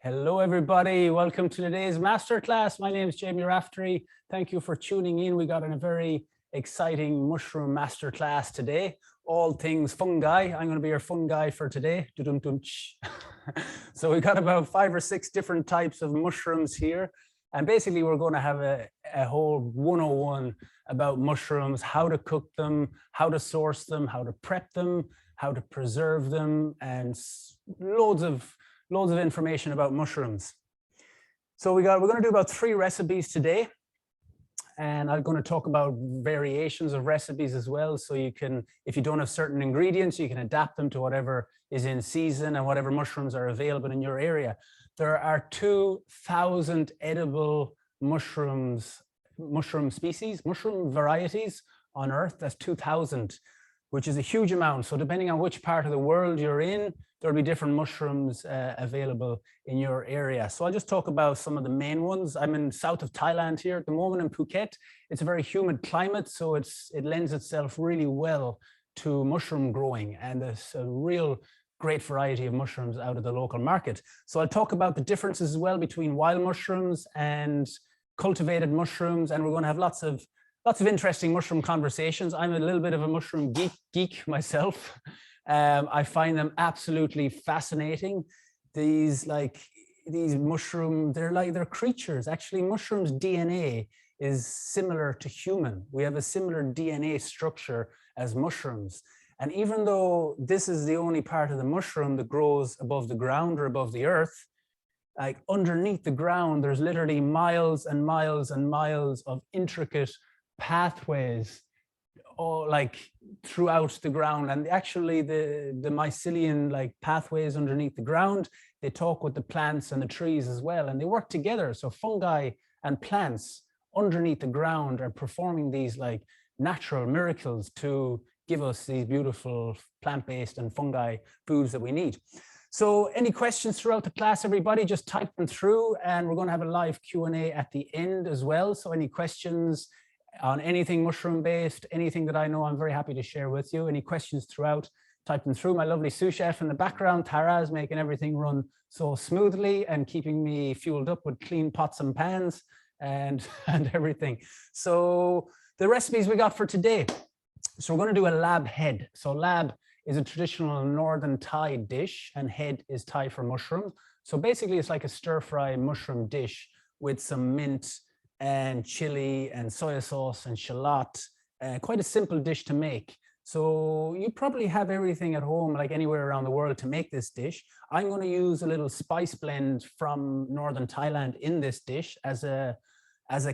Hello, everybody. Welcome to today's masterclass. My name is Jamie Raftery. Thank you for tuning in. We got a very exciting mushroom masterclass today. All things fungi. I'm going to be your fun guy for today. So we got about 5 or 6 different types of mushrooms here. And basically, we're going to have a whole 101 about mushrooms, how to cook them, how to source them, how to prep them, how to preserve them, and loads of information about mushrooms. So we're going to do about 3 recipes today. And I'm going to talk about variations of recipes as well. So you can, if you don't have certain ingredients, you can adapt them to whatever is in season and whatever mushrooms are available in your area. There are 2,000 edible mushroom varieties on Earth. That's 2,000, which is a huge amount. So depending on which part of the world you're in, there'll be different mushrooms available in your area. So I'll just talk about some of the main ones. I'm in south of Thailand here at the moment in Phuket. It's a very humid climate, so it lends itself really well to mushroom growing. And there's a real great variety of mushrooms out of the local market. So I'll talk about the differences as well between wild mushrooms and cultivated mushrooms. And we're going to have lots of interesting mushroom conversations. I'm a little bit of a mushroom geek myself. I find them absolutely fascinating. These mushroom, they're creatures. Actually, mushrooms' DNA is similar to human. We have a similar DNA structure as mushrooms. And even though this is the only part of the mushroom that grows above the ground or above the earth, like underneath the ground, there's literally miles and miles and miles of intricate pathways all like throughout the ground. And actually the mycelium pathways underneath the ground, they talk with the plants and the trees as well, and they work together. So fungi and plants underneath the ground are performing these natural miracles to give us these beautiful plant-based and fungi foods that we need. So any questions throughout the class, everybody, just type them through, and we're going to have a live Q&A at the end as well. So any questions on anything mushroom based, anything that I know, I'm very happy to share with you. Any questions throughout, type them through. My lovely sous chef in the background, Tara, is making everything run so smoothly and keeping me fueled up with clean pots and pans and everything. So the recipes we got for today. So we're going to do a lab head. So lab is a traditional northern Thai dish, and head is Thai for mushroom. So basically it's like a stir fry mushroom dish with some mint and chili and soy sauce and shallot. Quite a simple dish to make. So you probably have everything at home, like anywhere around the world, to make this dish. I'm going to use a little spice blend from northern Thailand in this dish as a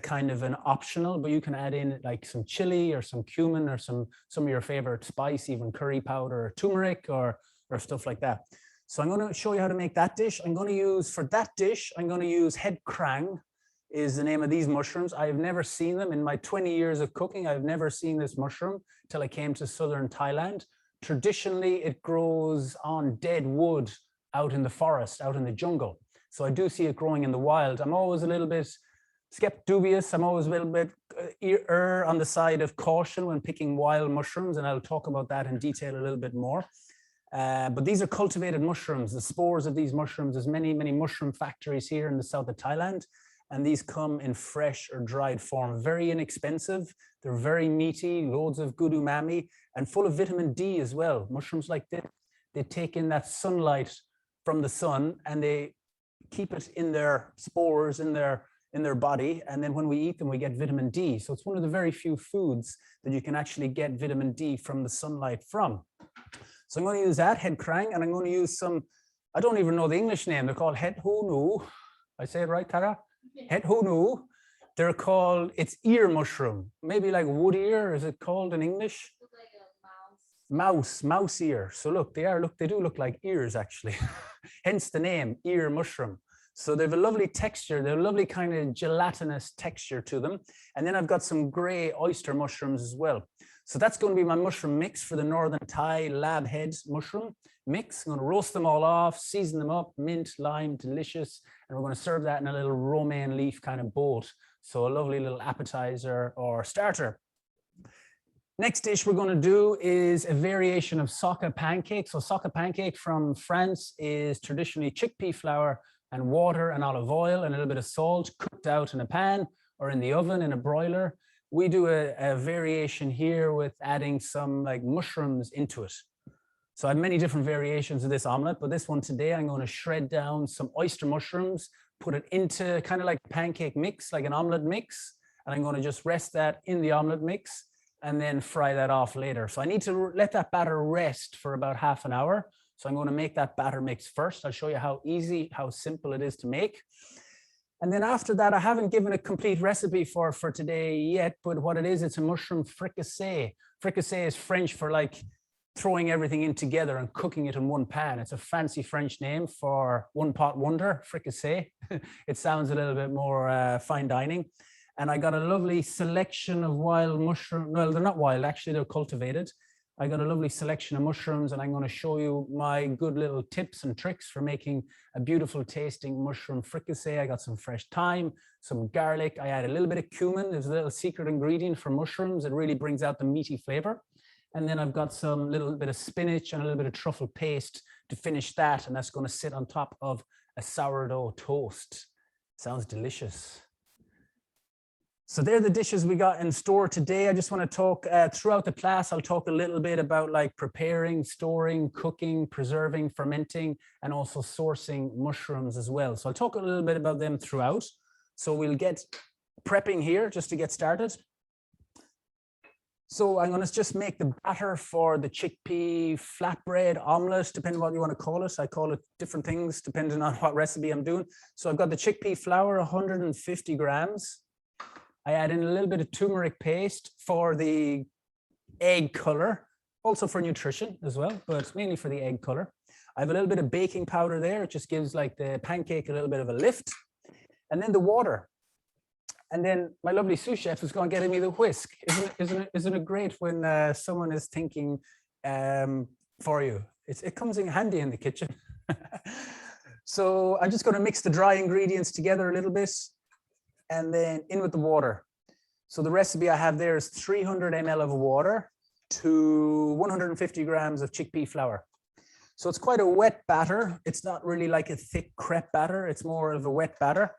kind of an optional, but you can add in like some chili or some cumin or some of your favorite spice, even curry powder or turmeric or stuff like that. So I'm going to show you how to make that dish. I'm going to use, for that dish, I'm going to use head krang is the name of these mushrooms. I have never seen them in my 20 years of cooking. I've never seen this mushroom till I came to southern Thailand. Traditionally, it grows on dead wood out in the forest, out in the jungle. So I do see it growing in the wild. I'm always a little bit dubious. I'm always a little bit on the side of caution when picking wild mushrooms, and I'll talk about that in detail a little bit more. But these are cultivated mushrooms. The spores of these mushrooms, there's many mushroom factories here in the south of Thailand, and these come in fresh or dried form. Very inexpensive. They're very meaty, loads of good umami, and full of vitamin D as well. Mushrooms like this, they take in that sunlight from the sun, and they keep it in their spores, in their body, and then when we eat them, we get vitamin D. So it's one of the very few foods that you can actually get vitamin D from the sunlight from. So I'm going to use that, head krang, and I'm going to use some, I don't even know the English name. They're called het hu nu. I say it right, Tara? Het hu nu. They're called, it's ear mushroom. Maybe like wood ear, is it called in English? Like a mouse ear. So look, they do look like ears actually. Hence the name, ear mushroom. So they have a lovely texture. They're a lovely kind of gelatinous texture to them. And then I've got some gray oyster mushrooms as well. So that's going to be my mushroom mix for the northern Thai lab head mushroom mix. I'm going to roast them all off, season them up, mint, lime, delicious. And we're going to serve that in a little romaine leaf kind of boat. So a lovely little appetizer or starter. Next dish we're going to do is a variation of Osaka pancakes. So Osaka pancake from France is traditionally chickpea flour and water and olive oil and a little bit of salt cooked out in a pan or in the oven in a broiler. We do a variation here with adding some like mushrooms into it. So I have many different variations of this omelet, but this one today, I'm going to shred down some oyster mushrooms, put it into kind of like a pancake mix, like an omelet mix. And I'm going to just rest that in the omelet mix and then fry that off later. So I need to let that batter rest for about half an hour. So I'm going to make that batter mix first. I'll show you how easy, how simple it is to make. And then after that, I haven't given a complete recipe for today yet, but what it is, it's a mushroom fricassee. Fricassee is French for like throwing everything in together and cooking it in one pan. It's a fancy French name for one pot wonder, fricassee. It sounds a little bit more fine dining. And I got a lovely selection of wild mushrooms. Well, they're not wild, actually, they're cultivated. I got a lovely selection of mushrooms, and I'm going to show you my good little tips and tricks for making a beautiful tasting mushroom fricassee. I got some fresh thyme, some garlic. I add a little bit of cumin. There's a little secret ingredient for mushrooms. It really brings out the meaty flavor. And then I've got some little bit of spinach and a little bit of truffle paste to finish that. And that's going to sit on top of a sourdough toast. Sounds delicious. So they're the dishes we got in store today. I just want to talk throughout the class. I'll talk a little bit about like preparing, storing, cooking, preserving, fermenting, and also sourcing mushrooms as well. So I'll talk a little bit about them throughout. So we'll get prepping here just to get started. So I'm going to just make the batter for the chickpea flatbread omelet, depending on what you want to call it. I call it different things depending on what recipe I'm doing. So I've got the chickpea flour, 150 grams. I add in a little bit of turmeric paste for the egg color, also for nutrition as well, but mainly for the egg color. I have a little bit of baking powder there. It just gives like the pancake a little bit of a lift. And then the water. And then my lovely sous chef is going to get me the whisk. Isn't it great when someone is thinking for you? It comes in handy in the kitchen. So I'm just going to mix the dry ingredients together a little bit and then in with the water. So the recipe I have there is 300 ml of water to 150 grams of chickpea flour. So it's quite a wet batter. It's not really like a thick crepe batter. It's more of a wet batter.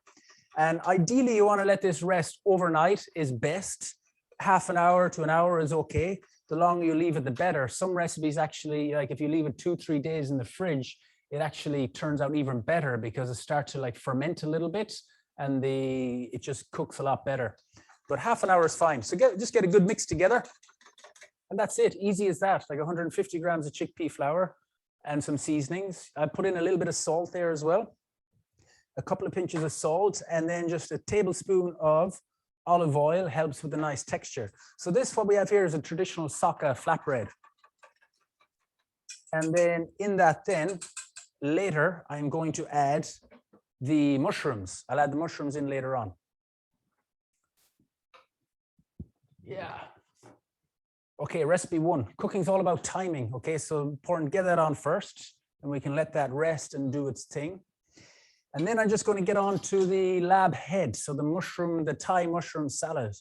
And ideally, you want to let this rest overnight is best. Half an hour to an hour is okay. The longer you leave it, the better. Some recipes actually, like if you leave it 2-3 days in the fridge, it actually turns out even better because it starts to like ferment a little bit and it just cooks a lot better. But half an hour is fine. So just get a good mix together. And that's it. Easy as that. Like 150 grams of chickpea flour and some seasonings. I put in a little bit of salt there as well. A couple of pinches of salt, and then just a tablespoon of olive oil helps with a nice texture. So this, what we have here is a traditional Osaka flatbread. And then in that then, later, I'm going to add the mushrooms. I'll add the mushrooms in later on. Yeah. Okay, recipe one. Cooking's all about timing. Okay, so important, get that on first, and we can let that rest and do its thing. And then I'm just going to get on to the Larb head. So the Thai mushroom salad.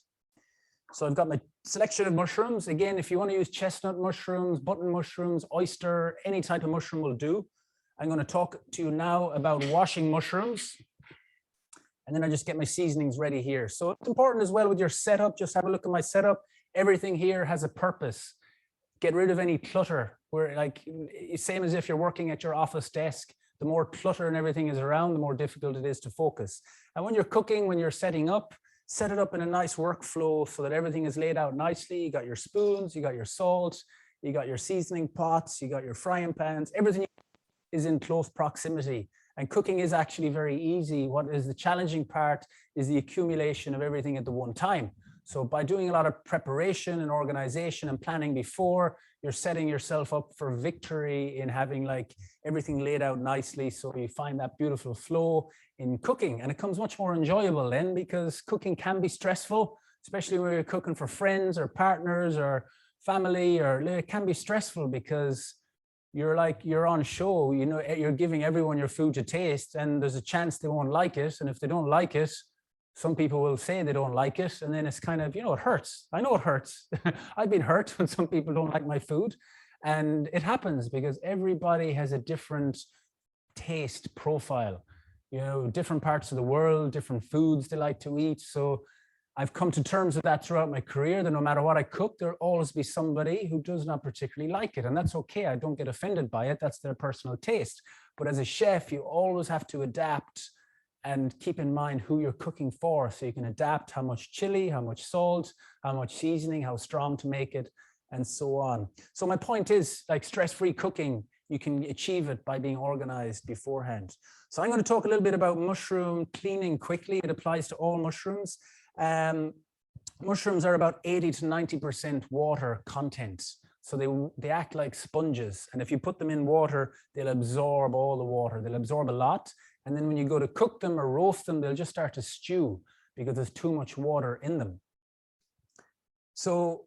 So I've got my selection of mushrooms. Again, if you want to use chestnut mushrooms, button mushrooms, oyster, any type of mushroom will do. I'm going to talk to you now about washing mushrooms. And then I just get my seasonings ready here. So it's important as well with your setup. Just have a look at my setup. Everything here has a purpose. Get rid of any clutter. Where like, same as if you're working at your office desk. The more clutter and everything is around, the more difficult it is to focus. And when you're cooking, when you're setting up, set it up in a nice workflow so that everything is laid out nicely. You got your spoons, you got your salt, you got your seasoning pots, you got your frying pans, everything is in close proximity. And cooking is actually very easy. What is the challenging part is the accumulation of everything at the one time. So by doing a lot of preparation and organization and planning before, you're setting yourself up for victory in having like everything laid out nicely. So you find that beautiful flow in cooking, and it becomes much more enjoyable then, because cooking can be stressful, especially when you're cooking for friends or partners or family, or it can be stressful because you're on show, you know, you're giving everyone your food to taste, and there's a chance they won't like it. And if they don't like it, some people will say they don't like it, and then it's kind of, you know, it hurts. I know it hurts. I've been hurt when some people don't like my food, and it happens because everybody has a different taste profile. you know, different parts of the world, different foods they like to eat. So I've come to terms with that throughout my career, that no matter what I cook, there'll always be somebody who does not particularly like it. And that's okay. I don't get offended by it. That's their personal taste. But as a chef, you always have to adapt and keep in mind who you're cooking for. So you can adapt how much chili, how much salt, how much seasoning, how strong to make it, and so on. So my point is, like, stress-free cooking, you can achieve it by being organized beforehand. So I'm going to talk a little bit about mushroom cleaning quickly. It applies to all mushrooms. Mushrooms are about 80 to 90% water content. So they act like sponges. And if you put them in water, they'll absorb all the water. They'll absorb a lot. And then when you go to cook them or roast them, they'll just start to stew because there's too much water in them. So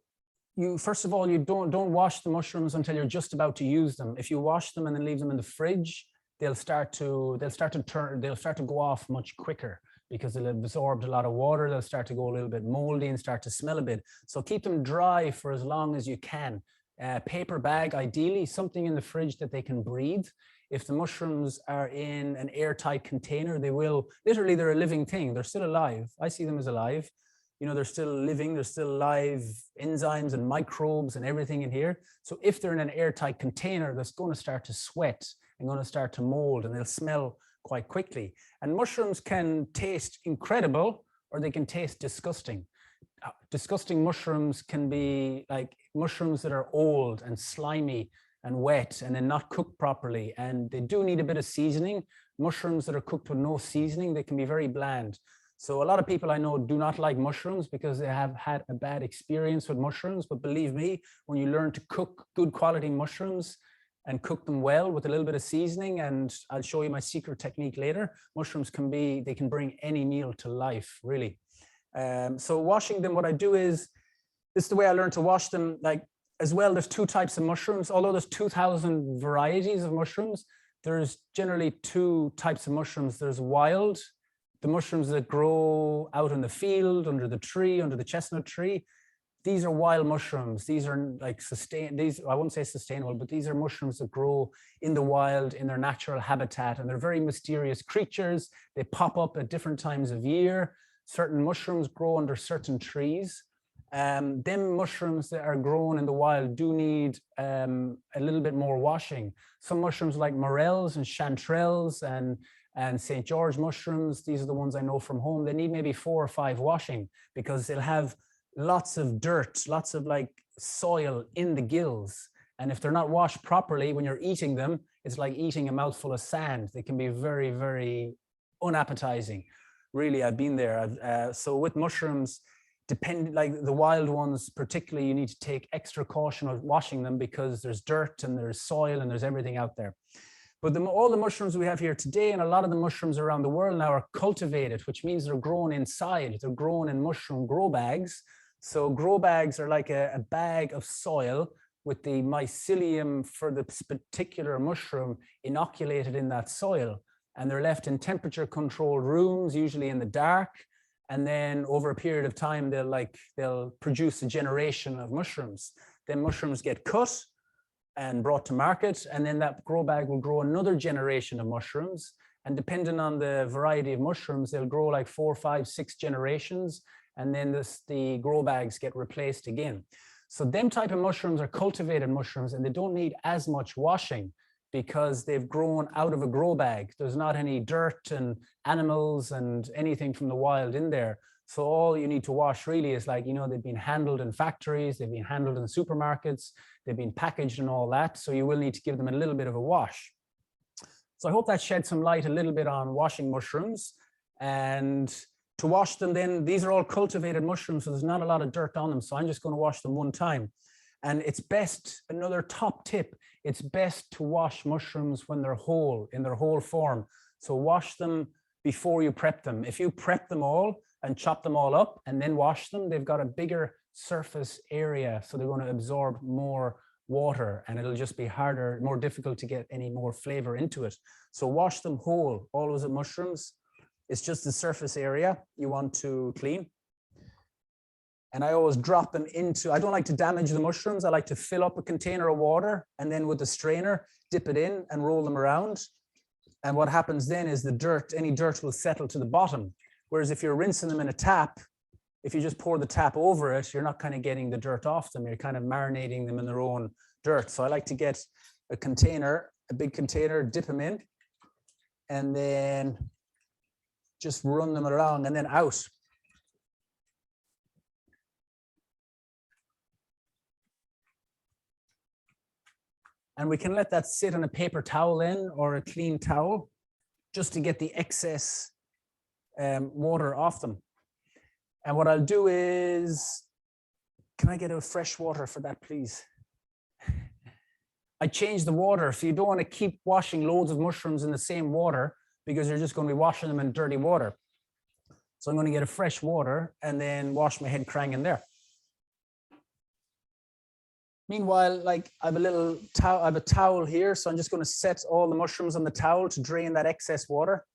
first of all, you don't wash the mushrooms until you're just about to use them. If you wash them and then leave them in the fridge, they'll start to go off much quicker because they'll have absorbed a lot of water. They'll start to go a little bit moldy and start to smell a bit. So keep them dry for as long as you can. Paper bag, ideally, something in the fridge that they can breathe. If the mushrooms are in an airtight container, they will, literally, they're a living thing. They're still alive. I see them as alive. You know, they're still living, there's still live enzymes and microbes and everything in here. So if they're in an airtight container, that's going to start to sweat and going to start to mold, and they'll smell quite quickly. And mushrooms can taste incredible, or they can taste disgusting. Disgusting mushrooms can be like mushrooms that are old and slimy and wet and then not cooked properly. And they do need a bit of seasoning. Mushrooms that are cooked with no seasoning, they can be very bland. So a lot of people I know do not like mushrooms because they have had a bad experience with mushrooms. But believe me, when you learn to cook good quality mushrooms and cook them well with a little bit of seasoning, and I'll show you my secret technique later, mushrooms they can bring any meal to life, really. So washing them, what I do is, this is the way I learned to wash them. Like, as well, there's two types of mushrooms. Although there's 2,000 varieties of mushrooms, there's generally two types of mushrooms. There's wild, the mushrooms that grow out in the field, under the tree, under the chestnut tree. These are wild mushrooms. These are like I won't say sustainable, but these are mushrooms that grow in the wild, in their natural habitat, and they're very mysterious creatures. They pop up at different times of year. Certain mushrooms grow under certain trees. Them mushrooms that are grown in the wild do need a little bit more washing. Some mushrooms like morels and chanterelles and St. George mushrooms, these are the ones I know from home, they need maybe 4 or 5 washing because they'll have lots of dirt, lots of like soil in the gills. And if they're not washed properly, when you're eating them, it's like eating a mouthful of sand. They can be very, very unappetizing. Really, I've been there. So with mushrooms, like the wild ones particularly, you need to take extra caution of washing them because there's dirt and there's soil and there's everything out there. But all the mushrooms we have here today, and a lot of the mushrooms around the world now, are cultivated, which means they're grown inside. They're grown in mushroom grow bags. So grow bags are like a bag of soil with the mycelium for the particular mushroom inoculated in that soil. And they're left in temperature controlled rooms, usually in the dark. And then over a period of time, they'll produce a generation of mushrooms. Then mushrooms get cut and brought to market. And then that grow bag will grow another generation of mushrooms. And depending on the variety of mushrooms, they'll grow like 4, 5, 6 generations. And then the grow bags get replaced again. So them type of mushrooms are cultivated mushrooms, and they don't need as much washing because they've grown out of a grow bag. There's not any dirt and animals and anything from the wild in there. So all you need to wash really is like, you know, they've been handled in factories, they've been handled in supermarkets, they've been packaged and all that. So you will need to give them a little bit of a wash. So I hope that shed some light a little bit on washing mushrooms. And to wash them then, these are all cultivated mushrooms, so there's not a lot of dirt on them. So I'm just going to wash them one time. And it's best, another top tip, it's best to wash mushrooms when they're whole, in their whole form. So wash them before you prep them. If you prep them all and chop them all up and then wash them, they've got a bigger surface area. So they're going to absorb more water and it'll just be harder, more difficult to get any more flavor into it. So wash them whole, always with mushrooms. It's just the surface area you want to clean. And I always drop them into, I don't like to damage the mushrooms. I like to fill up a container of water and then with the strainer, dip it in and roll them around. And what happens then is the dirt, any dirt will settle to the bottom. Whereas if you're rinsing them in a tap, if you just pour the tap over it, you're not kind of getting the dirt off them. You're kind of marinating them in their own dirt. So I like to get a container, a big container, dip them in, and then just run them along and then out. And we can let that sit on a paper towel then, or a clean towel, just to get the excess water off them. And what I'll do is, can I get a fresh water for that, please? I change the water, so you don't want to keep washing loads of mushrooms in the same water, because you're just going to be washing them in dirty water. So I'm going to get a fresh water and then wash my head crang in there. Meanwhile, like I have a little towel, I have a towel here, so I'm just going to set all the mushrooms on the towel to drain that excess water.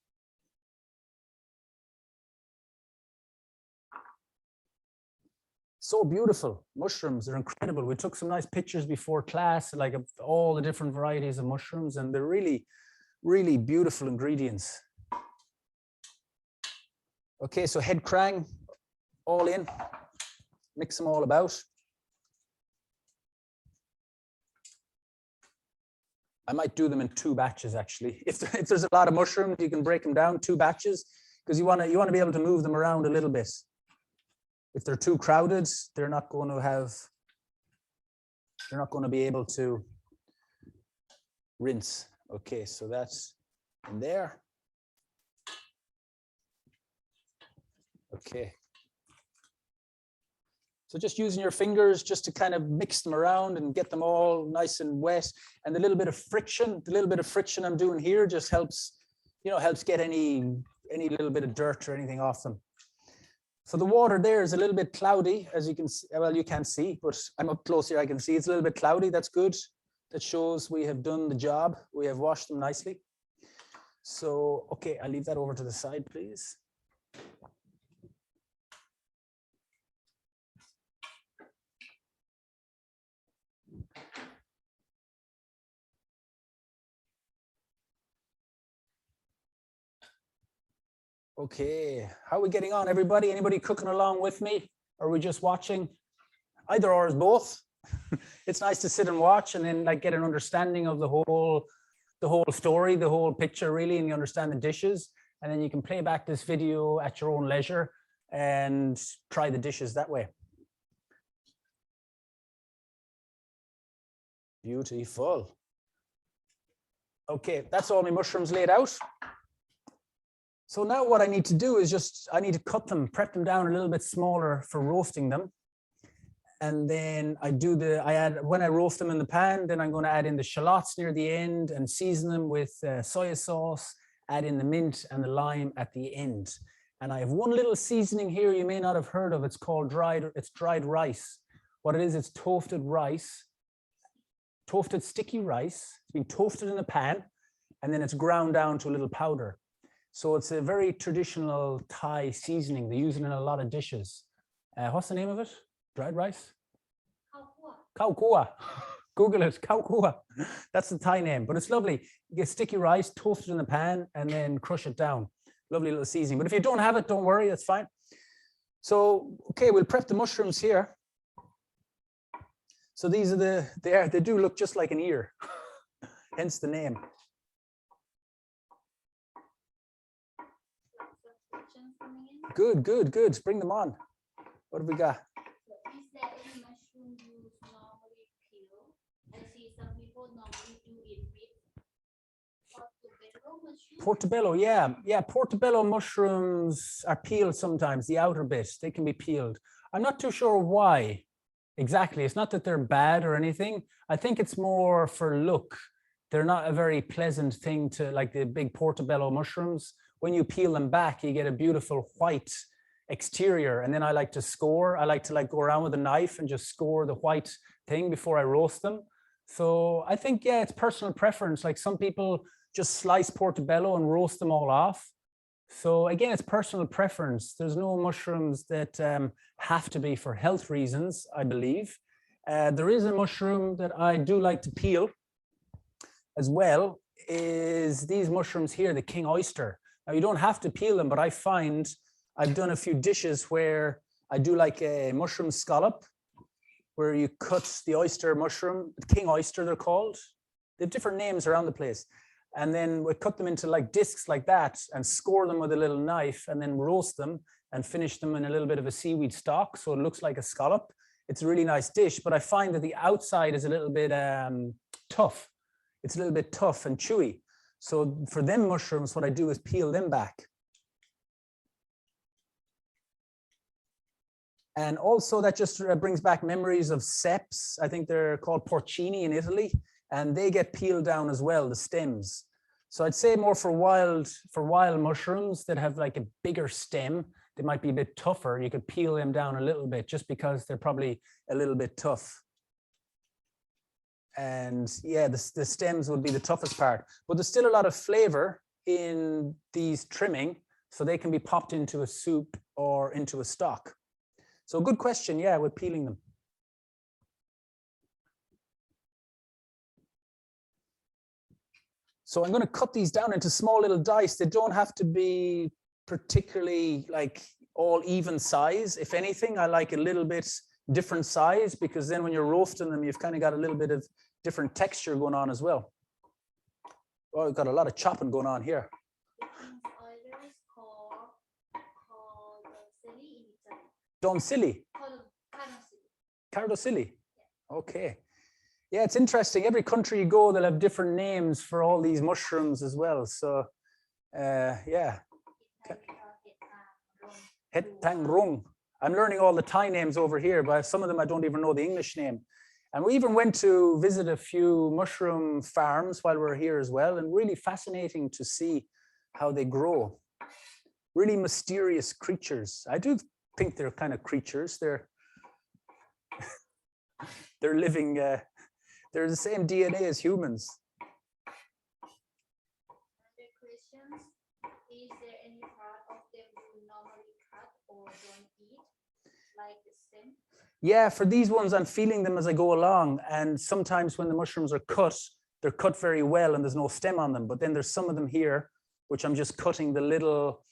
So beautiful. Mushrooms are incredible. We took some nice pictures before class, like of all the different varieties of mushrooms, and they're really, really beautiful ingredients. Okay, so head crang, all in, mix them all about. I might do them in 2 batches, actually. If there's a lot of mushrooms, you can break them down 2 batches, because you want to be able to move them around a little bit. If they're too crowded, they're not going to be able to rinse. Okay, so that's in there. Okay. So just using your fingers just to kind of mix them around and get them all nice and wet. And the little bit of friction I'm doing here just helps, helps get any little bit of dirt or anything off them. So the water there is a little bit cloudy, as you can see. Well, you can't see, but I'm up close here. I can see it's a little bit cloudy. That's good. That shows we have done the job. We have washed them nicely. So, okay, I'll leave that over to the side, please. Okay, how are we getting on, everybody? Anybody cooking along with me? Or are we just watching? Either or is both. It's nice to sit and watch and then like get an understanding of the whole story, the whole picture really, and you understand the dishes. And then you can play back this video at your own leisure and try the dishes that way. Beautiful. Okay, that's all my mushrooms laid out. So now what I need to do is I need to cut them, prep them down a little bit smaller for roasting them. And then when I roast them in the pan, then I'm going to add in the shallots near the end and season them with soy sauce, add in the mint and the lime at the end. And I have one little seasoning here you may not have heard of. It's called dried rice. What it is, it's toasted rice, toasted sticky rice. It's being toasted in a pan, and then it's ground down to a little powder. So it's a very traditional Thai seasoning. They use it in a lot of dishes. What's the name of it? Dried rice? Khao kua. Google it, khao kua. That's the Thai name, but it's lovely. You get sticky rice, toast it in the pan, and then crush it down. Lovely little seasoning. But if you don't have it, don't worry, that's fine. So, okay, we'll prep the mushrooms here. So these are they do look just like an ear, hence the name. Good, good, good. Bring them on. What have we got? Is there any mushroom you normally peel? I see some people normally do it with portobello mushrooms. Portobello, yeah. Yeah, portobello mushrooms are peeled sometimes, the outer bit. They can be peeled. I'm not too sure why exactly. It's not that they're bad or anything. I think it's more for look. They're not a very pleasant thing to, like the big portobello mushrooms. When you peel them back, you get a beautiful white exterior. And then I like to score. I like to like go around with a knife and just score the white thing before I roast them. So I think, yeah, it's personal preference. Like some people just slice portobello and roast them all off. So again, it's personal preference. There's no mushrooms that have to be for health reasons, I believe. There is a mushroom that I do like to peel as well. is these mushrooms here, the king oyster. Now you don't have to peel them, but I find I've done a few dishes where I do like a mushroom scallop, where you cut the oyster mushroom, king oyster they're called. They have different names around the place. And then we cut them into like discs like that and score them with a little knife and then roast them and finish them in a little bit of a seaweed stock. So it looks like a scallop. It's a really nice dish, but I find that the outside is a little bit tough. It's a little bit tough and chewy. So for them mushrooms, what I do is peel them back. And also that just brings back memories of ceps. I think they're called porcini in Italy, and they get peeled down as well, the stems. So I'd say more for wild mushrooms that have like a bigger stem, they might be a bit tougher. You could peel them down a little bit just because they're probably a little bit tough. And yeah, the stems would be the toughest part, but there's still a lot of flavor in these trimming, so they can be popped into a soup or into a stock. So good question, yeah, with peeling them. So I'm going to cut these down into small little dice. They don't have to be particularly like all even size. If anything, I like a little bit different size, because then when you're roasting them, you've kind of got a little bit of different texture going on as well. Oh, we've got a lot of chopping going on here. Doncilli. Cardocilli. Okay. Yeah, it's interesting. Every country you go, they'll have different names for all these mushrooms as well. So, yeah. Het Tang Rung. I'm learning all the Thai names over here, but some of them I don't even know the English name. And we even went to visit a few mushroom farms while we were here as well, and really fascinating to see how they grow. Really mysterious creatures. I do think they're kind of creatures. They're living, they're the same DNA as humans. Questions. Is there any part of them you normally cut or don't eat, like the stem? Yeah, for these ones, I'm feeling them as I go along. And sometimes when the mushrooms are cut, they're cut very well and there's no stem on them. But then there's some of them here, which I'm just cutting the little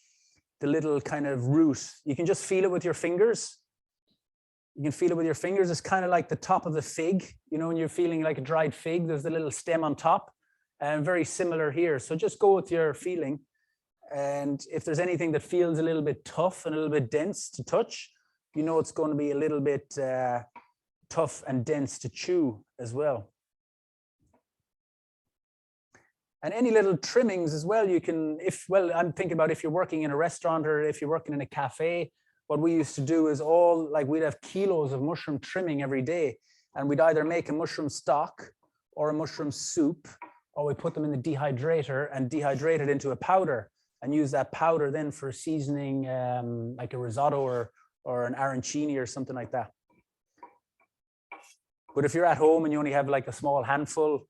kind of root. You can just feel it with your fingers. You can feel it with your fingers. It's kind of like the top of the fig. You know, when you're feeling like a dried fig, there's a little stem on top, and very similar here. So just go with your feeling. And if there's anything that feels a little bit tough and a little bit dense to touch, you know it's going to be a little bit tough and dense to chew as well. And any little trimmings as well, you can, I'm thinking about if you're working in a restaurant or if you're working in a cafe, what we used to do is we'd have kilos of mushroom trimming every day, and we'd either make a mushroom stock or a mushroom soup, or we put them in the dehydrator and dehydrate it into a powder and use that powder then for seasoning like a risotto or an arancini or something like that. But if you're at home and you only have like a small handful,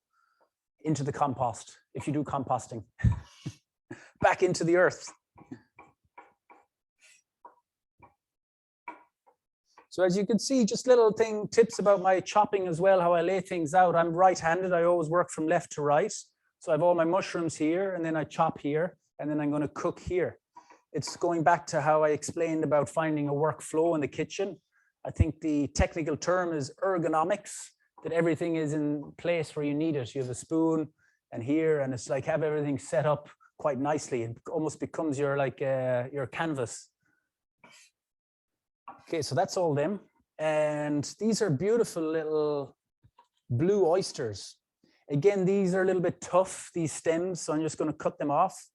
into the compost, if you do composting, back into the earth. So as you can see, just little tips about my chopping as well, how I lay things out. I'm right-handed, I always work from left to right. So I have all my mushrooms here, and then I chop here, and then I'm going to cook here. It's going back to how I explained about finding a workflow in the kitchen. I think the technical term is ergonomics, that everything is in place where you need it. You have a spoon and here, and it's like have everything set up quite nicely. It almost becomes your canvas. Okay, so that's all them. And these are beautiful little blue oysters. Again, these are a little bit tough, these stems, so I'm just going to cut them off.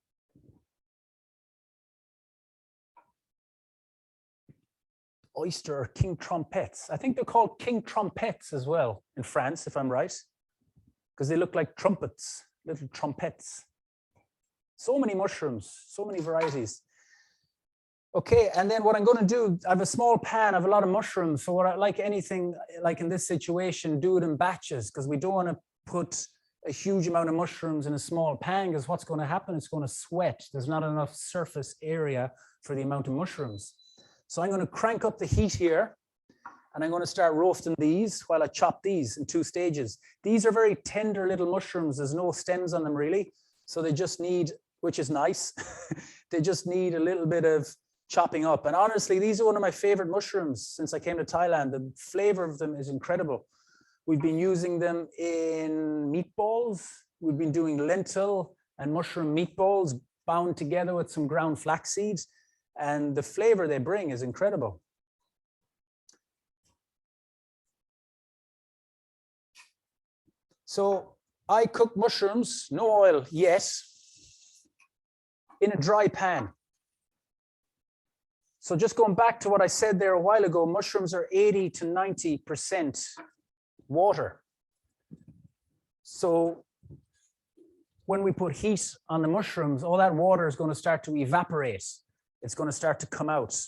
Oyster or king trompettes. I think they're called king trompettes as well in France, if I'm right, because they look like trumpets, little trumpets. So many mushrooms, so many varieties. Okay, and then what I'm going to do, I have a small pan, I have a lot of mushrooms. So what I like anything like in this situation, do it in batches, because we don't want to put a huge amount of mushrooms in a small pan, because what's going to happen, it's going to sweat. There's not enough surface area for the amount of mushrooms. So I'm going to crank up the heat here, And I'm going to start roasting these while I chop these in 2 stages. These are very tender little mushrooms. There's no stems on them really. So they just need, which is nice, they just need a little bit of chopping up. And honestly, these are one of my favorite mushrooms since I came to Thailand. The flavor of them is incredible. We've been using them in meatballs. We've been doing lentil and mushroom meatballs bound together with some ground flax seeds. And the flavor they bring is incredible. So I cook mushrooms, no oil yet, in a dry pan. So just going back to what I said there a while ago, mushrooms are 80 to 90% water. So when we put heat on the mushrooms, all that water is going to start to evaporate. It's going to start to come out.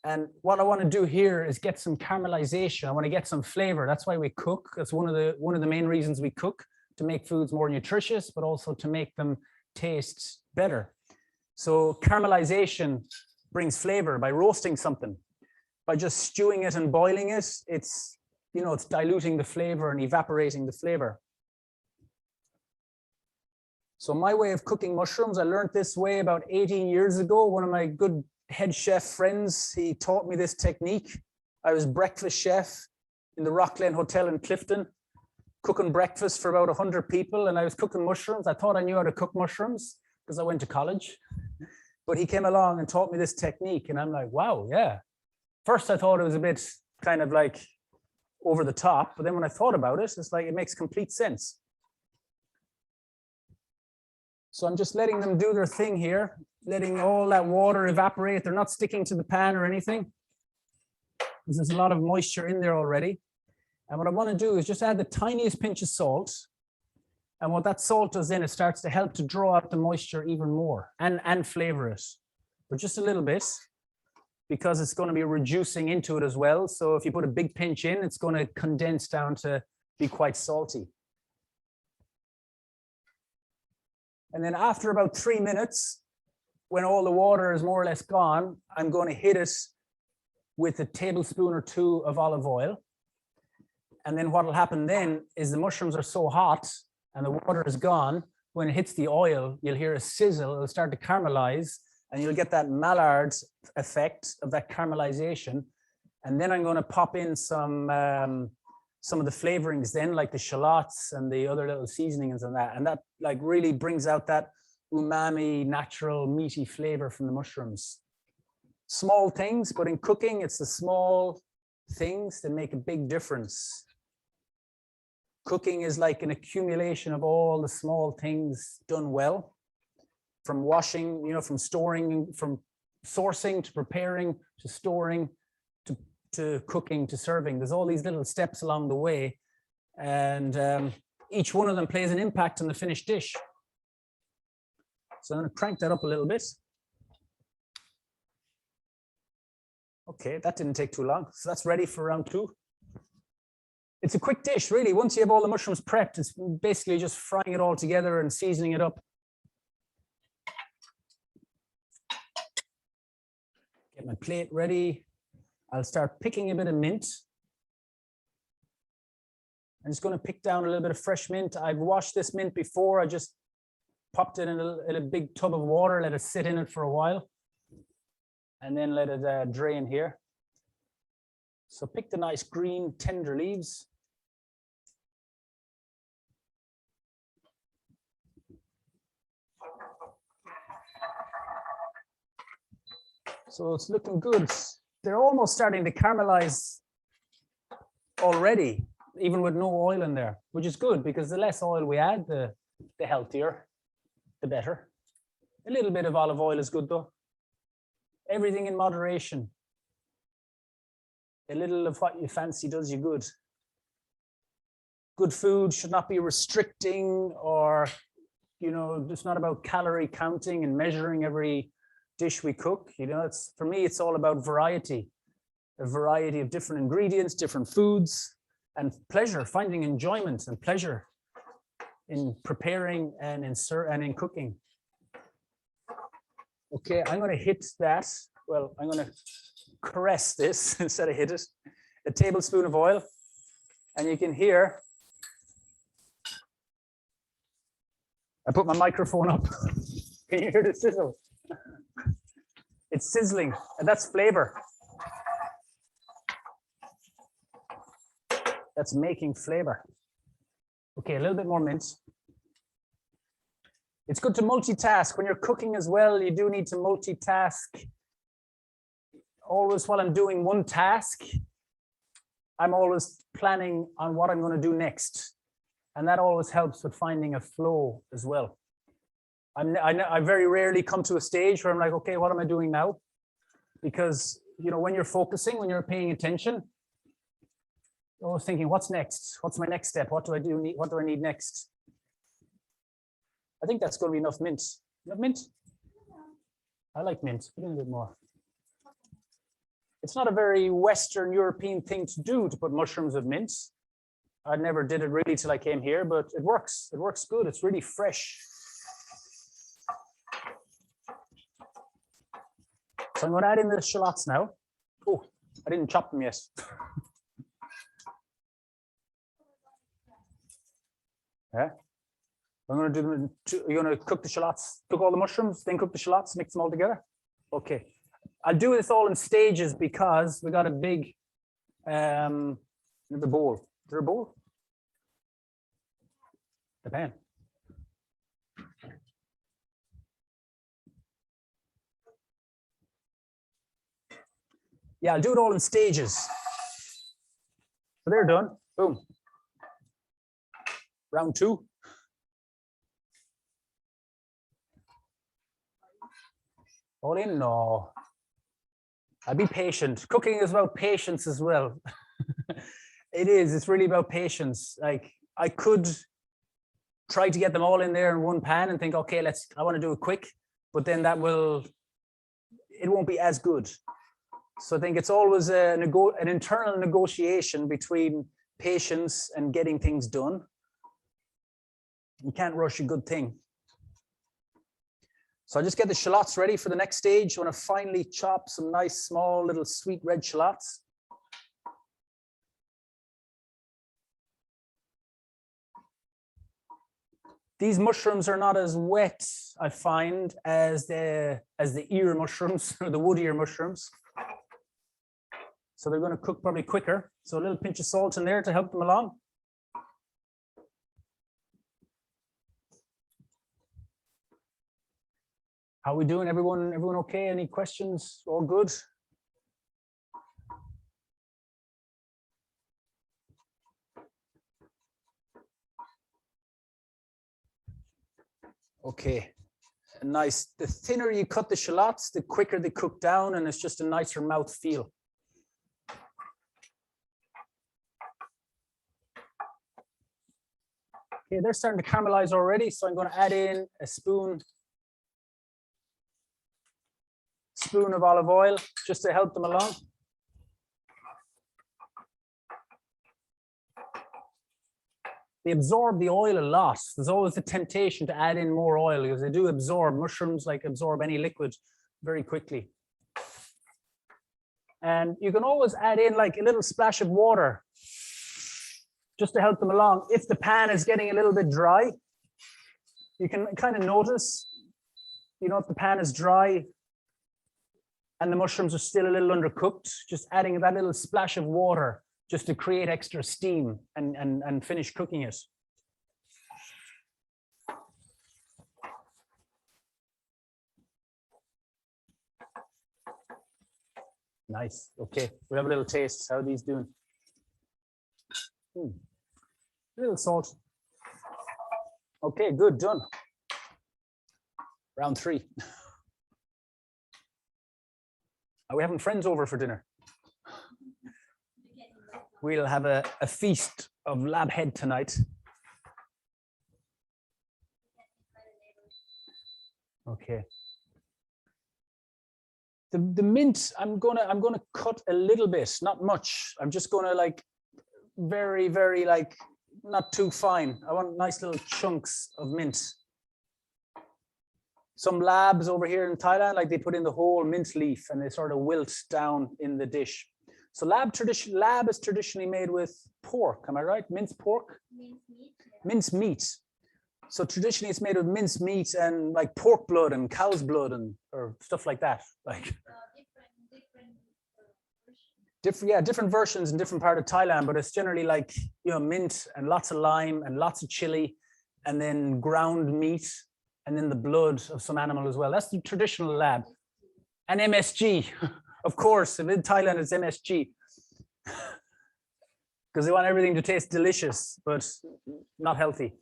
And what I want to do here is get some caramelization. I want to get some flavor. That's why we cook. That's one of the main reasons we cook, to make foods more nutritious, but also to make them taste better. So caramelization brings flavor by roasting something. By just stewing it and boiling it, it's diluting the flavor and evaporating the flavor. So my way of cooking mushrooms, I learned this way about 18 years ago. One of my good head chef friends, he taught me this technique. I was breakfast chef in the Rockland Hotel in Clifton, cooking breakfast for about 100 people, and I was cooking mushrooms. I thought I knew how to cook mushrooms because I went to college, but he came along and taught me this technique, and I'm like, wow, yeah. First, I thought it was a bit kind of like over the top, but then when I thought about it, it's like it makes complete sense. So I'm just letting them do their thing here, letting all that water evaporate. They're not sticking to the pan or anything, because there's a lot of moisture in there already. And what I want to do is just add the tiniest pinch of salt. And what that salt does then, it starts to help to draw out the moisture even more and flavor it, but just a little bit, because it's going to be reducing into it as well. So if you put a big pinch in, it's going to condense down to be quite salty. And then after about 3 minutes, when all the water is more or less gone, I'm going to hit it with a tablespoon or 2 of olive oil. And then what will happen then is the mushrooms are so hot and the water is gone. When it hits the oil, you'll hear a sizzle, it'll start to caramelize, and you'll get that Maillard effect of that caramelization. And then I'm going to pop in some of the flavorings then, like the shallots and the other little seasonings and that like really brings out that umami, natural, meaty flavor from the mushrooms. Small things, but in cooking, it's the small things that make a big difference. Cooking is like an accumulation of all the small things done well, from washing, from storing, from sourcing to preparing to storing to cooking to serving. There's all these little steps along the way, and each one of them plays an impact on the finished dish. So I'm going to crank that up a little bit. Okay, that didn't take too long. So that's ready for round 2. It's a quick dish, really. Once you have all the mushrooms prepped, it's basically just frying it all together and seasoning it up. Get my plate ready. I'll start picking a bit of mint. I'm just going to pick down a little bit of fresh mint. I've washed this mint before. I just popped it in a big tub of water, let it sit in it for a while, and then let it drain here. So pick the nice green tender leaves. So it's looking good. They're almost starting to caramelize already, even with no oil in there, which is good, because the less oil we add, the healthier, the better. A little bit of olive oil is good though. Everything in moderation. A little of what you fancy does you good. Good food should not be restricting, or, it's not about calorie counting and measuring every dish we cook. For me, it's all about variety, a variety of different ingredients, different foods, and pleasure, finding enjoyment and pleasure in preparing and in cooking. Okay, I'm going to hit that. Well, I'm going to caress this instead of hit it. A tablespoon of oil, and you can hear. I put my microphone up. Can you hear the sizzle? It's sizzling, and that's flavor. That's making flavor. Okay, a little bit more mint. It's good to multitask. When you're cooking as well, you do need to multitask. Always while I'm doing one task, I'm always planning on what I'm going to do next. And that always helps with finding a flow as well. I very rarely come to a stage where I'm like, okay, what am I doing now? Because, you know, when you're focusing, when you're paying attention, you're always thinking, what's next? What's my next step? What do I do? What do I need next? I think that's going to be enough mint. Enough mint? I like mint. Put in a bit more. It's not a very Western European thing to do to put mushrooms with mint. I never did it really till I came here, but it works. It works good. It's really fresh. So I'm going to add in the shallots now. Oh, I didn't chop them yet. Yeah. I'm going to do them. You're going to cook the shallots, cook all the mushrooms, then cook the shallots, mix them all together. Okay. I'll do this all in stages because we got a big, the bowl. Is there a bowl? The pan. Yeah, I'll do it all in stages. So they're done. Boom. Round two. All in? No. I'll be patient. Cooking is about patience as well. It is. It's really about patience. Like I could try to get them all in there in one pan and think, okay, I want to do it quick, but then it won't be as good. So I think it's always an internal negotiation between patience and getting things done. You can't rush a good thing. So I just get the shallots ready for the next stage. I want to finely chop some nice small little sweet red shallots. These mushrooms are not as wet, I find, as the ear mushrooms or the wood ear mushrooms. So they're going to cook probably quicker. So a little pinch of salt in there to help them along. How are we doing? Everyone okay? Any questions? All good? Okay. Nice. The thinner you cut the shallots, the quicker they cook down, and it's just a nicer mouth feel. Okay, they're starting to caramelize already, so I'm going to add in a spoon of olive oil just to help them along. They absorb the oil a lot. There's always the temptation to add in more oil because they do absorb. Mushrooms like absorb any liquid very quickly. And you can always add in like a little splash of water just to help them along. If the pan is getting a little bit dry, you can kind of notice, you know, if the pan is dry and the mushrooms are still a little undercooked, just adding that little splash of water just to create extra steam and finish cooking it. Nice. Okay, we'll have a little taste. How are these doing? A little salt. Okay, good, done. Round three. Are we having friends over for dinner? We'll have a feast of lab head tonight. Okay. The mint, I'm gonna cut a little bit, not much. I'm just gonna like very, very like not too fine. I want nice little chunks of mint. Some labs over here in Thailand, like they put in the whole mint leaf and they sort of wilt down in the dish. So lab is traditionally made with pork, am I right? Minced pork? Minced meat. Yeah. Minced meat. So traditionally it's made with minced meat and like pork blood and cow's blood and or stuff like that. Like different versions in different part of Thailand, but it's generally like, you know, mint and lots of lime and lots of chili and then ground meat and then the blood of some animal as well. That's the traditional lab. And MSG, of course, in Thailand it's MSG. Because they want everything to taste delicious, but not healthy.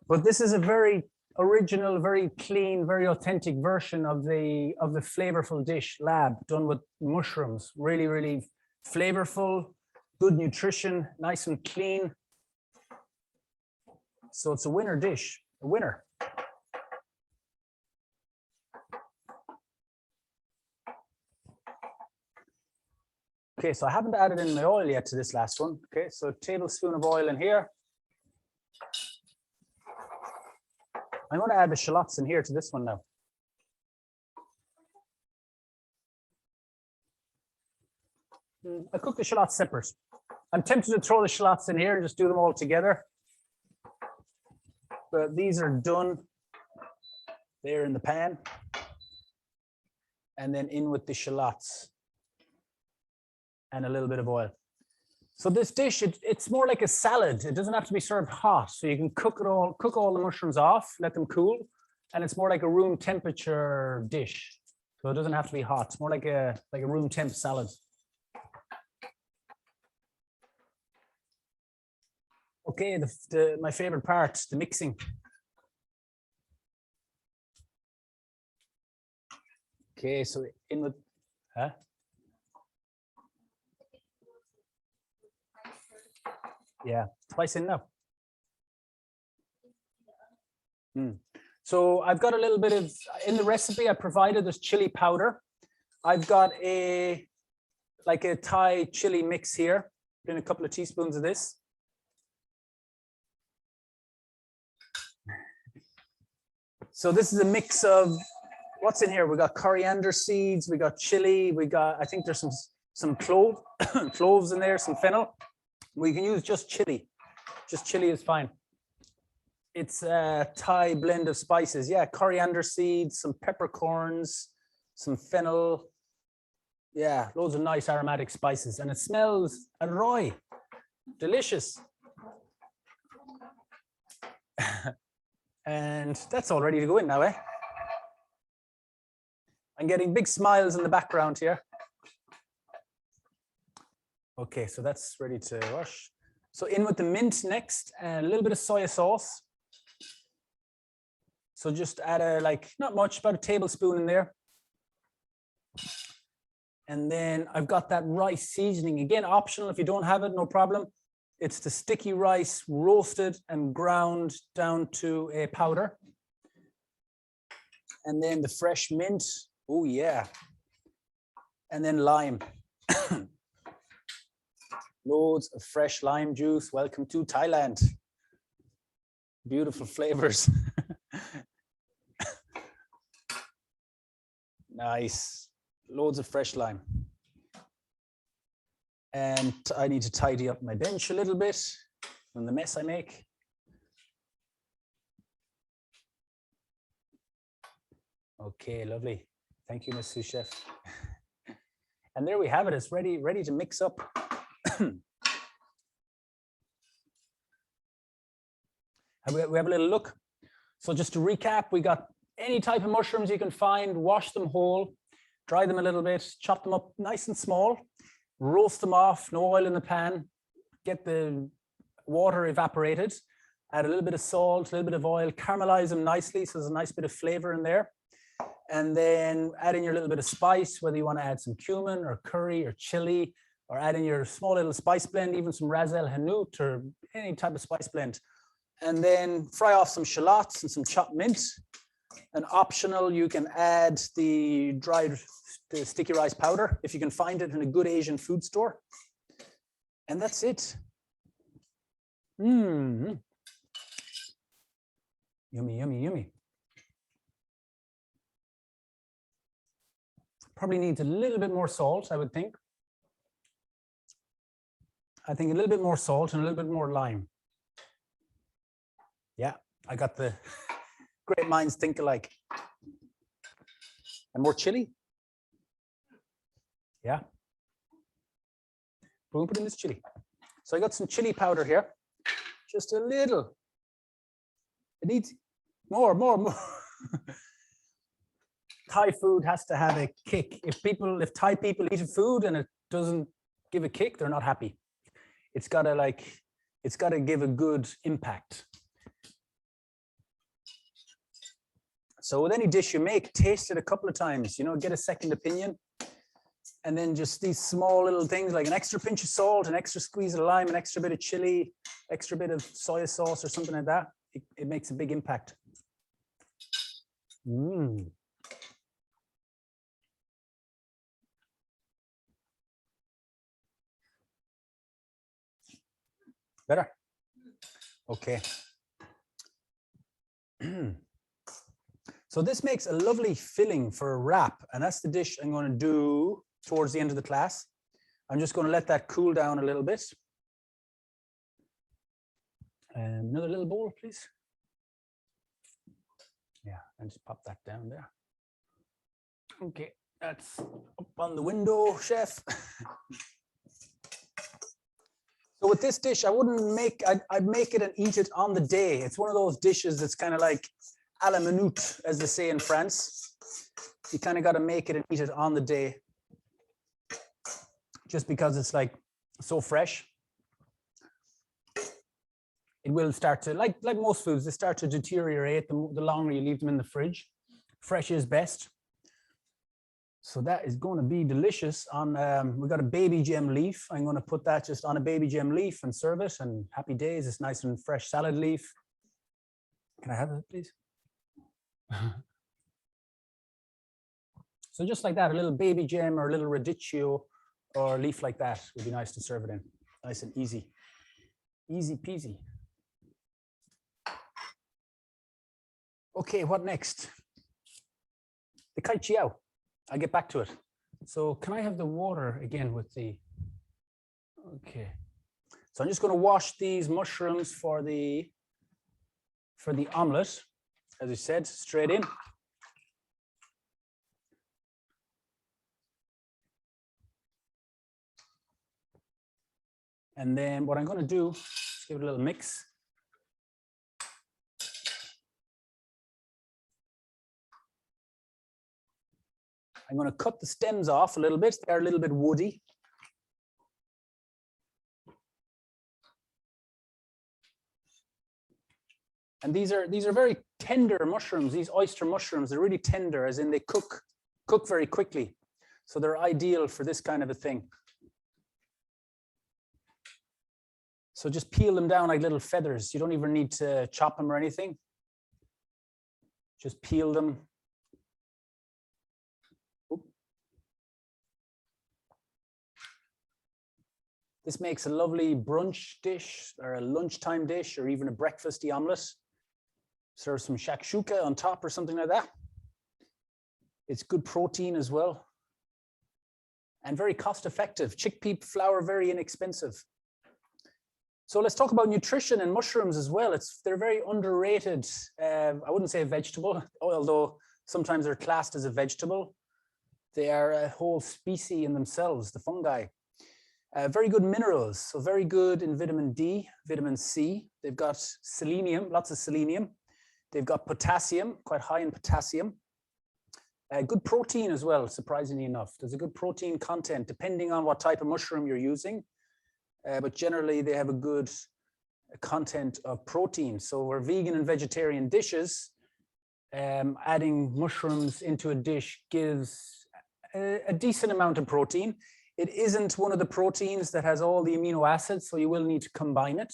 But this is a very original, very clean, very authentic version of the flavorful dish, lab, done with mushrooms. Really, really flavorful, good nutrition, nice and clean. So it's a winner dish, a winner. Okay, so I haven't added in my oil yet to this last one. Okay, so a tablespoon of oil in here. I'm going to add the shallots in here to this one now. I cook the shallots separate. I'm tempted to throw the shallots in here and just do them all together. But these are done. They're in the pan. And then in with the shallots. And a little bit of oil. So this dish, it's more like a salad. It doesn't have to be served hot. So you can cook all the mushrooms off, let them cool. And it's more like a room temperature dish. So it doesn't have to be hot. It's more like a room temp salad. Okay, my favorite part, the mixing. Okay, so in with, huh? Yeah, twice in now. So I've got a little bit of, in the recipe I provided, there's chili powder. I've got like a Thai chili mix here. Put in a couple of teaspoons of this. So this is a mix of, what's in here? We got coriander seeds, we got chili, we got, I think there's some cloves in there, some fennel. We can use just chili. Just chili is fine. It's a Thai blend of spices. Yeah, coriander seeds, some peppercorns, some fennel. Yeah, loads of nice aromatic spices. And it smells aroy. Delicious. And that's all ready to go in now, eh? I'm getting big smiles in the background here. Okay, so that's ready to wash. So in with the mint next, and a little bit of soy sauce. So just add not much, about a tablespoon in there. And then I've got that rice seasoning. Again, optional if you don't have it, no problem. It's the sticky rice roasted and ground down to a powder. And then the fresh mint. Oh yeah. And then lime. Loads of fresh lime juice. Welcome to Thailand. Beautiful flavors. Nice. Loads of fresh lime. And I need to tidy up my bench a little bit from the mess I make. Okay, lovely. Thank you, Ms. Sous Chef. And there we have it. It's ready to mix up. We have a little look. So just to recap, we got any type of mushrooms you can find, wash them whole, dry them a little bit, chop them up nice and small, roast them off, no oil in the pan, get the water evaporated, add a little bit of salt, a little bit of oil, caramelize them nicely so there's a nice bit of flavor in there. And then add in your little bit of spice, whether you want to add some cumin or curry or chili, or add in your small little spice blend, even some ras el hanout or any type of spice blend. And then fry off some shallots and some chopped mint. And optional, you can add the sticky rice powder if you can find it in a good Asian food store. And that's it. Yummy, yummy, yummy. probably needs a little bit more salt, I would think. I think a little bit more salt and a little bit more lime. Yeah, I got the great minds think alike. And more chili. Yeah. We'll put in this chili. So I got some chili powder here. Just a little. It needs more. Thai food has to have a kick. If Thai people eat food and it doesn't give a kick, they're not happy. It's gotta give a good impact. So with any dish you make, taste it a couple of times, you know, get a second opinion. And then just these small little things like an extra pinch of salt, an extra squeeze of lime, an extra bit of chili, extra bit of soy sauce or something like that. It makes a big impact. Better? Okay. So this makes a lovely filling for a wrap, and that's the dish I'm going to do towards the end of the class. I'm just going to let that cool down a little bit. Another little bowl, please. Yeah, and just pop that down there. Okay, that's up on the window, chef. So with this dish, I wouldn't make, I'd make it and eat it on the day. It's one of those dishes that's kind of like à la minute, as they say in France. You kind of got to make it and eat it on the day, just because it's like so fresh. It will start to, like most foods, they start to deteriorate the longer you leave them in the fridge. Fresh is best. So that is going to be delicious. On we got a baby gem leaf. I'm going to put that just on a baby gem leaf and serve it. And happy days. It's nice and fresh salad leaf. Can I have it, please? So just like that, a little baby gem or a little radicchio or a leaf like that would be nice to serve it in. Nice and easy. Easy peasy. Okay, what next? The kai chiao. I'll get back to it. So can I have the water again with the, okay. So I'm just going to wash these mushrooms for the omelet, as I said, straight in. And then what I'm going to do is give it a little mix. I'm going to cut the stems off a little bit. They're a little bit woody. And these are very tender mushrooms. These oyster mushrooms, they're really tender, as in they cook very quickly. So they're ideal for this kind of a thing. So just peel them down like little feathers. You don't even need to chop them or anything. Just peel them. This makes a lovely brunch dish or a lunchtime dish or even a breakfasty omelet. Serve some shakshuka on top or something like that. It's good protein as well. And very cost effective. Chickpea flour, very inexpensive. So let's talk about nutrition and mushrooms as well. They're very underrated. I wouldn't say a vegetable, although sometimes they're classed as a vegetable. They are a whole species in themselves, the fungi. Very good minerals, so very good in vitamin D, vitamin C. They've got selenium, lots of selenium. They've got potassium, quite high in potassium. Good protein as well, surprisingly enough. There's a good protein content, depending on what type of mushroom you're using. But generally, they have a good content of protein. So for vegan and vegetarian dishes, adding mushrooms into a dish gives a decent amount of protein. It isn't one of the proteins that has all the amino acids, so you will need to combine it.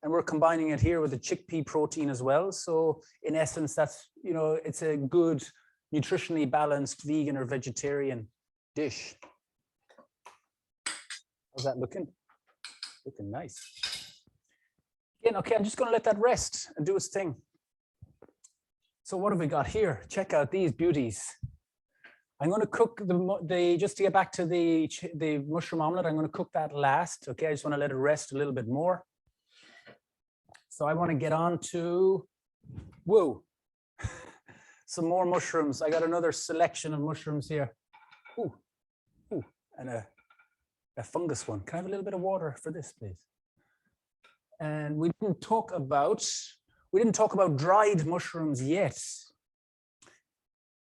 And we're combining it here with the chickpea protein as well. So in essence, that's, you know, it's a good nutritionally balanced vegan or vegetarian dish. How's that looking? Looking nice. Again, okay, I'm just going to let that rest and do its thing. So what have we got here? Check out these beauties. I'm going to cook just to get back to the mushroom omelet, I'm going to cook that last. Okay, I just want to let it rest a little bit more. So I want to get on to, whoa, some more mushrooms. I got another selection of mushrooms here. Ooh, ooh, and a fungus one. Can I have a little bit of water for this, please? And we didn't talk about dried mushrooms yet.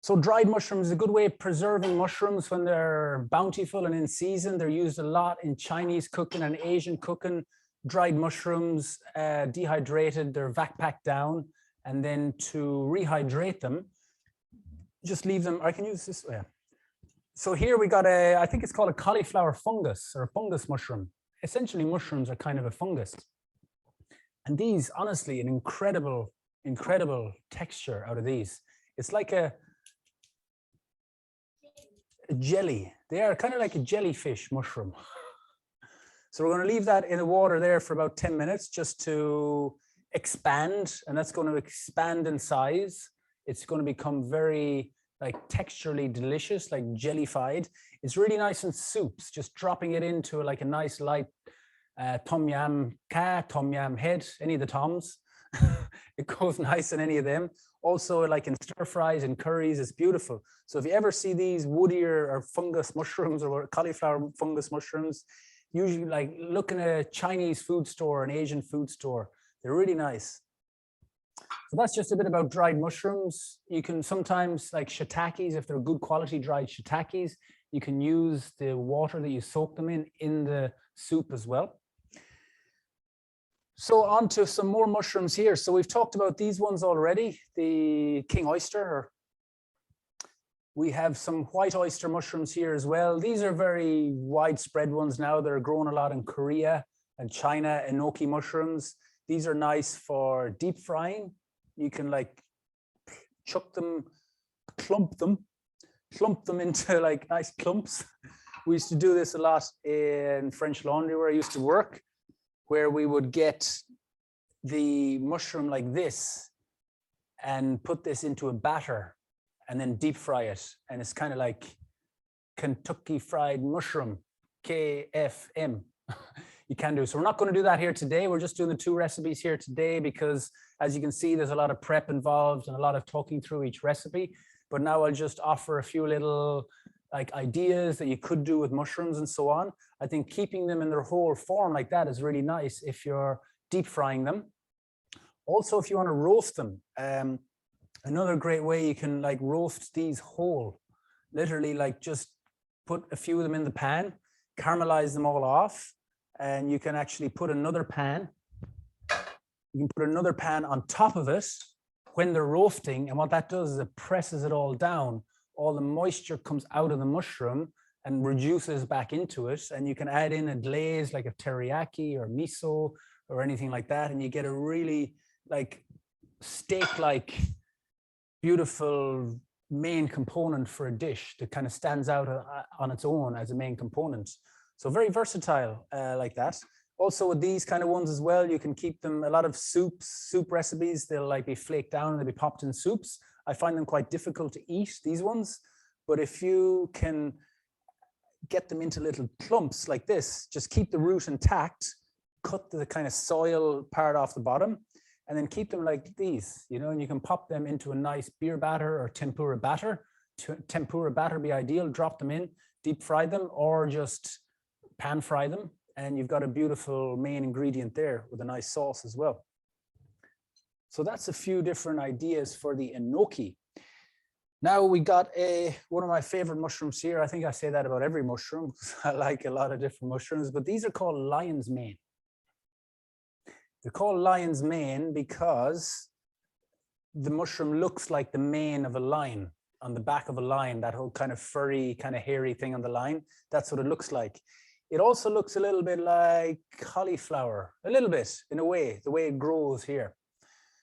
So dried mushrooms is a good way of preserving mushrooms when they're bountiful and in season. They're used a lot in Chinese cooking and Asian cooking. Dried mushrooms, dehydrated, they're vac packed down, and then to rehydrate them, just leave them. I can use this. Yeah. So here we got I think it's called a cauliflower fungus or a fungus mushroom. Essentially, mushrooms are kind of a fungus. And these, honestly, an incredible, incredible texture out of these. It's like a jelly. They are kind of like a jellyfish mushroom. So we're going to leave that in the water there for about 10 minutes just to expand, and that's going to expand in size. It's going to become very like texturally delicious, like jellified. It's really nice in soups, just dropping it into like a nice light tom yam tom yam head, any of the toms. It goes nice in any of them. Also like in stir fries and curries, it's beautiful. So if you ever see these woodier or fungus mushrooms or cauliflower fungus mushrooms, usually like look in a Chinese food store, an Asian food store, they're really nice. So that's just a bit about dried mushrooms. You can sometimes, like shiitakes, if they're good quality dried shiitakes, you can use the water that you soak them in the soup as well. So on to some more mushrooms here. So we've talked about these ones already, the king oyster. We have some white oyster mushrooms here as well. These are very widespread ones now. They're grown a lot in Korea and China, enoki mushrooms. These are nice for deep frying. You can like chuck them, clump them into like nice clumps. We used to do this a lot in French Laundry where I used to work, where we would get the mushroom like this and put this into a batter and then deep fry it. And it's kind of like Kentucky Fried Mushroom, KFM. You can do. So we're not going to do that here today. We're just doing the two recipes here today because, as you can see, there's a lot of prep involved and a lot of talking through each recipe. But now I'll just offer a few little like ideas that you could do with mushrooms and so on. I think keeping them in their whole form like that is really nice if you're deep frying them. Also, if you want to roast them, another great way you can like roast these whole, literally like just put a few of them in the pan, caramelize them all off, and you can actually put another pan. You can put another pan on top of it when they're roasting, and what that does is it presses it all down. All the moisture comes out of the mushroom and reduces back into it, and you can add in a glaze like a teriyaki or miso or anything like that, and you get a really like steak-like beautiful main component for a dish that kind of stands out on its own as a main component. So very versatile like that. Also with these kind of ones as well, you can keep them, a lot of soup recipes, they'll like be flaked down and they'll be popped in soups. I find them quite difficult to eat, these ones. But if you can get them into little clumps like this, just keep the root intact, cut the kind of soil part off the bottom, and then keep them like these, you know, and you can pop them into a nice beer batter or tempura batter. Tempura batter be ideal, drop them in, deep fry them, or just pan fry them, and you've got a beautiful main ingredient there with a nice sauce as well. So that's a few different ideas for the enoki. Now we got one of my favorite mushrooms here. I think I say that about every mushroom because I like a lot of different mushrooms, but these are called lion's mane. They're called lion's mane because the mushroom looks like the mane of a lion, on the back of a lion, that whole kind of furry, kind of hairy thing on the line. That's what it looks like. It also looks a little bit like cauliflower, a little bit in a way, the way it grows here.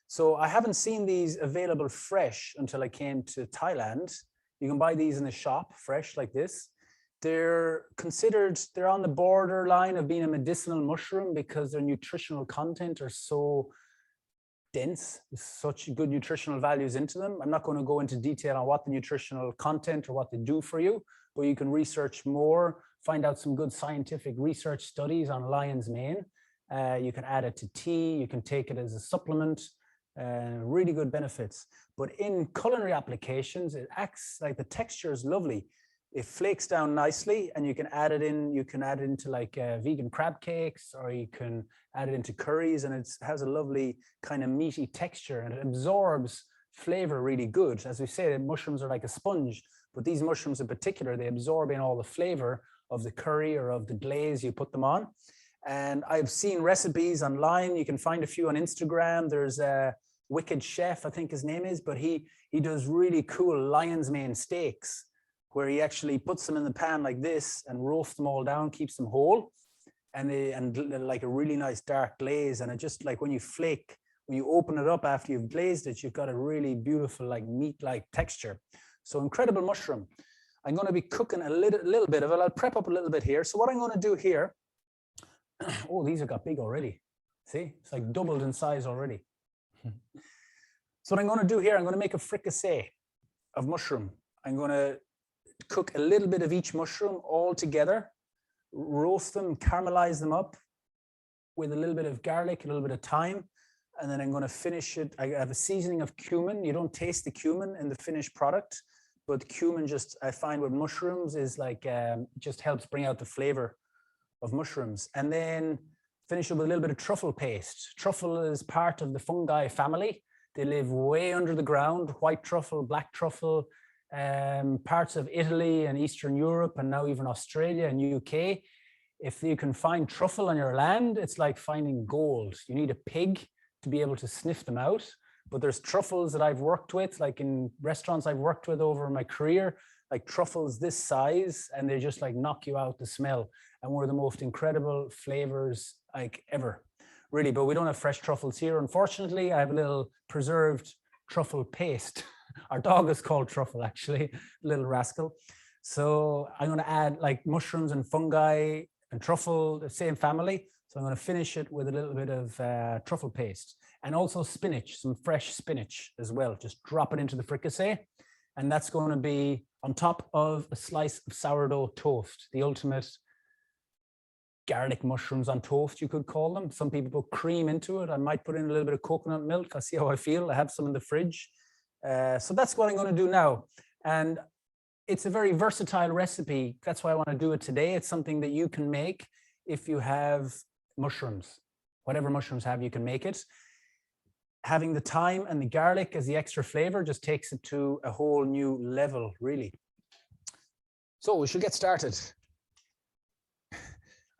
So I haven't seen these available fresh until I came to Thailand. You can buy these in the shop fresh like this. They're considered, they're on the borderline of being a medicinal mushroom because their nutritional content are so dense, such good nutritional values into them. I'm not going to go into detail on what the nutritional content or what they do for you, but you can research more, find out some good scientific research studies on lion's mane. You can add it to tea, you can take it as a supplement, really good benefits. But in culinary applications, it acts like the texture is lovely. It flakes down nicely, and you can add it in. You can add it into like vegan crab cakes, or you can add it into curries, and it has a lovely kind of meaty texture, and it absorbs flavor really good. As we say, mushrooms are like a sponge, but these mushrooms in particular, they absorb in all the flavor of the curry or of the glaze you put them on. And I've seen recipes online. You can find a few on Instagram. There's a Wicked Chef, I think his name is, but he does really cool lion's mane steaks, where he actually puts them in the pan like this and roasts them all down, keeps them whole, and like a really nice dark glaze. And it just like when you open it up after you've glazed it, you've got a really beautiful like meat-like texture. So incredible mushroom. I'm going to be cooking a little bit of it. I'll prep up a little bit here. So what I'm going to do here, oh, these have got big already. See, it's like doubled in size already. So what I'm going to do here, I'm going to make a fricassee of mushroom. I'm going to cook a little bit of each mushroom all together, roast them, caramelize them up with a little bit of garlic, a little bit of thyme, and then I'm going to finish it. I have a seasoning of cumin. You don't taste the cumin in the finished product, but cumin just, I find with mushrooms is like, just helps bring out the flavor of mushrooms. And then finish it with a little bit of truffle paste. Truffle is part of the fungi family. They live way under the ground, white truffle, black truffle, parts of Italy and Eastern Europe, and now even Australia and UK. If you can find truffle on your land, it's like finding gold. You need a pig to be able to sniff them out. But there's truffles that I've worked with, like in restaurants I've worked with over my career, like truffles this size, and they just like knock you out the smell. And one of the most incredible flavors like ever, really. But we don't have fresh truffles here, unfortunately. I have a little preserved truffle paste. Our dog is called Truffle, actually, little rascal. So I'm going to add like mushrooms and fungi and truffle, the same family. So I'm going to finish it with a little bit of truffle paste, and also spinach, some fresh spinach as well. Just drop it into the fricassee. And that's going to be on top of a slice of sourdough toast, the ultimate garlic mushrooms on toast, you could call them. Some people put cream into it. I might put in a little bit of coconut milk. I'll see how I feel. I have some in the fridge. So that's what I'm going to do now. And it's a very versatile recipe. That's why I want to do it today. It's something that you can make if you have mushrooms. Whatever mushrooms have, you can make it. Having the thyme and the garlic as the extra flavor just takes it to a whole new level, really. So we should get started.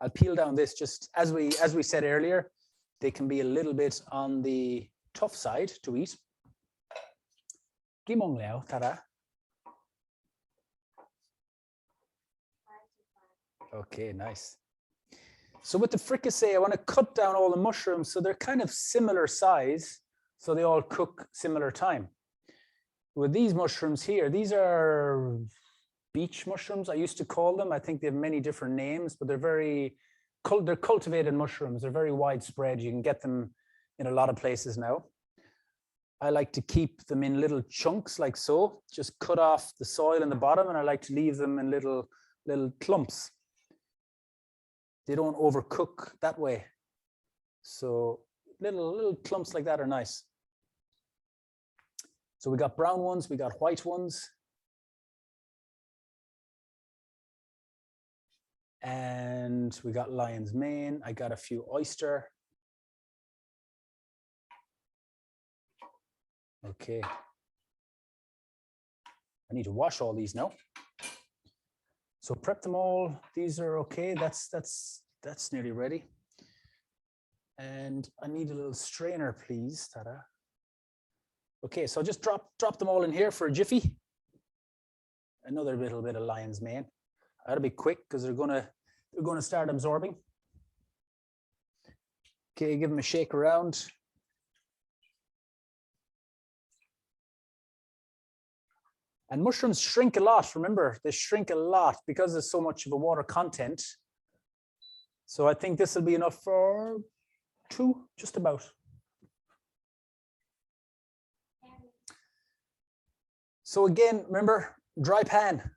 I'll peel down this, just as we said earlier, they can be a little bit on the tough side to eat. Gimong liao, tada. Okay, nice. So with the fricassee, I want to cut down all the mushrooms so they're kind of similar size, so they all cook similar time. With these mushrooms here, these are beach mushrooms, I used to call them. I think they have many different names, but they're cultivated mushrooms. They're very widespread. You can get them in a lot of places now. I like to keep them in little chunks like so, just cut off the soil in the bottom, and I like to leave them in little clumps. They don't overcook that way. So little clumps like that are nice. So we got brown ones, we got white ones. And we got lion's mane. I got a few oyster. Okay. I need to wash all these now. So prep them all. These are okay. That's nearly ready. And I need a little strainer, please. Ta-da. Okay, so just drop them all in here for a jiffy. Another little bit of lion's mane. I gotta be quick because they're gonna start absorbing. Okay, give them a shake around. And mushrooms shrink a lot. Remember, they shrink a lot because there's so much of a water content. So I think this will be enough for 2, just about. So again, remember, dry pan.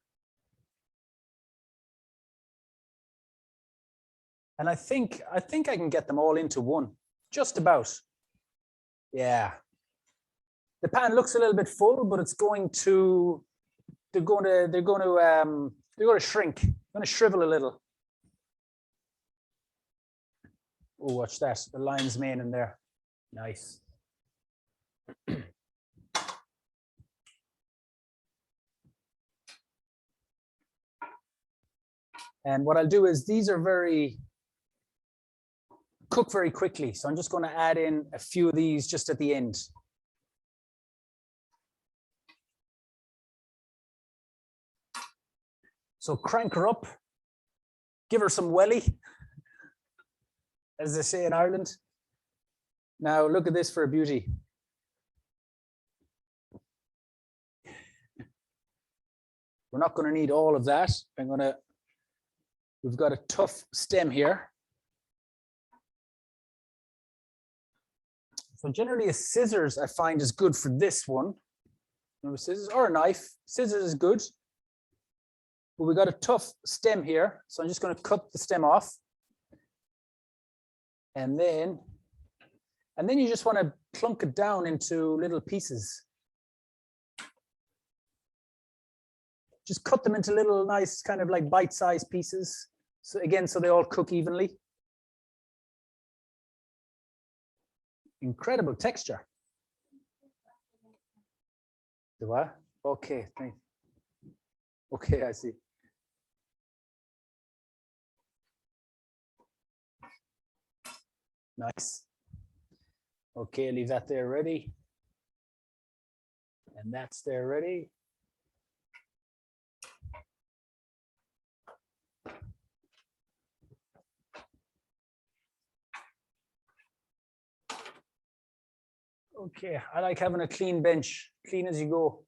And I think I can get them all into one, just about. Yeah. The pan looks a little bit full, but it's going to, they're going to shrink, going to shrivel a little. Oh, watch that, the lion's mane in there. Nice. And what I'll do is these are cook very quickly. So I'm just going to add in a few of these just at the end. So crank her up, give her some welly, as they say in Ireland. Now look at this for a beauty. We're not going to need all of that. We've got a tough stem here. So generally a scissors I find is good for this one. Remember scissors or a knife. Scissors is good. But we got a tough stem here. So I'm just going to cut the stem off. And then you just want to plunk it down into little pieces. Just cut them into little nice kind of like bite-sized pieces. So again, so they all cook evenly. Incredible texture. Do I? Okay, thanks. Okay, I see. Nice. Okay, leave that there ready. And that's there ready. Okay, I like having a clean bench, clean as you go,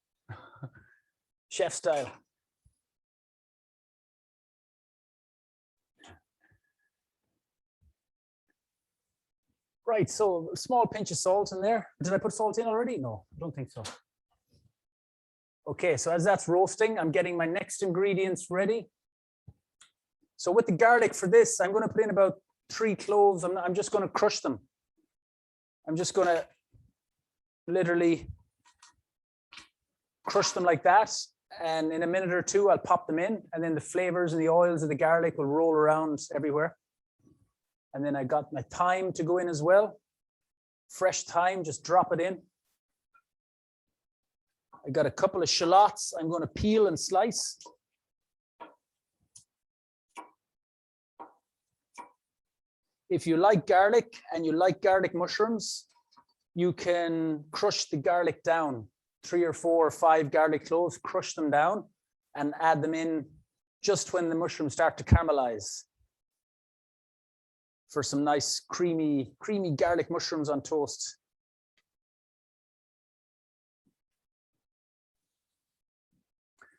chef style. Right, so a small pinch of salt in there. Did I put salt in already? No, I don't think so. Okay, so as that's roasting, I'm getting my next ingredients ready. So with the garlic for this, I'm going to put in about 3 cloves. I'm just going to crush them. I'm just going to literally crush them like that. And in a minute or two, I'll pop them in. And then the flavors and the oils of the garlic will roll around everywhere. And then I got my thyme to go in as well. Fresh thyme, just drop it in. I got a couple of shallots I'm going to peel and slice. If you like garlic and you like garlic mushrooms, you can crush the garlic down. 3 or 4 or 5 garlic cloves, crush them down and add them in just when the mushrooms start to caramelize for some nice creamy garlic mushrooms on toast.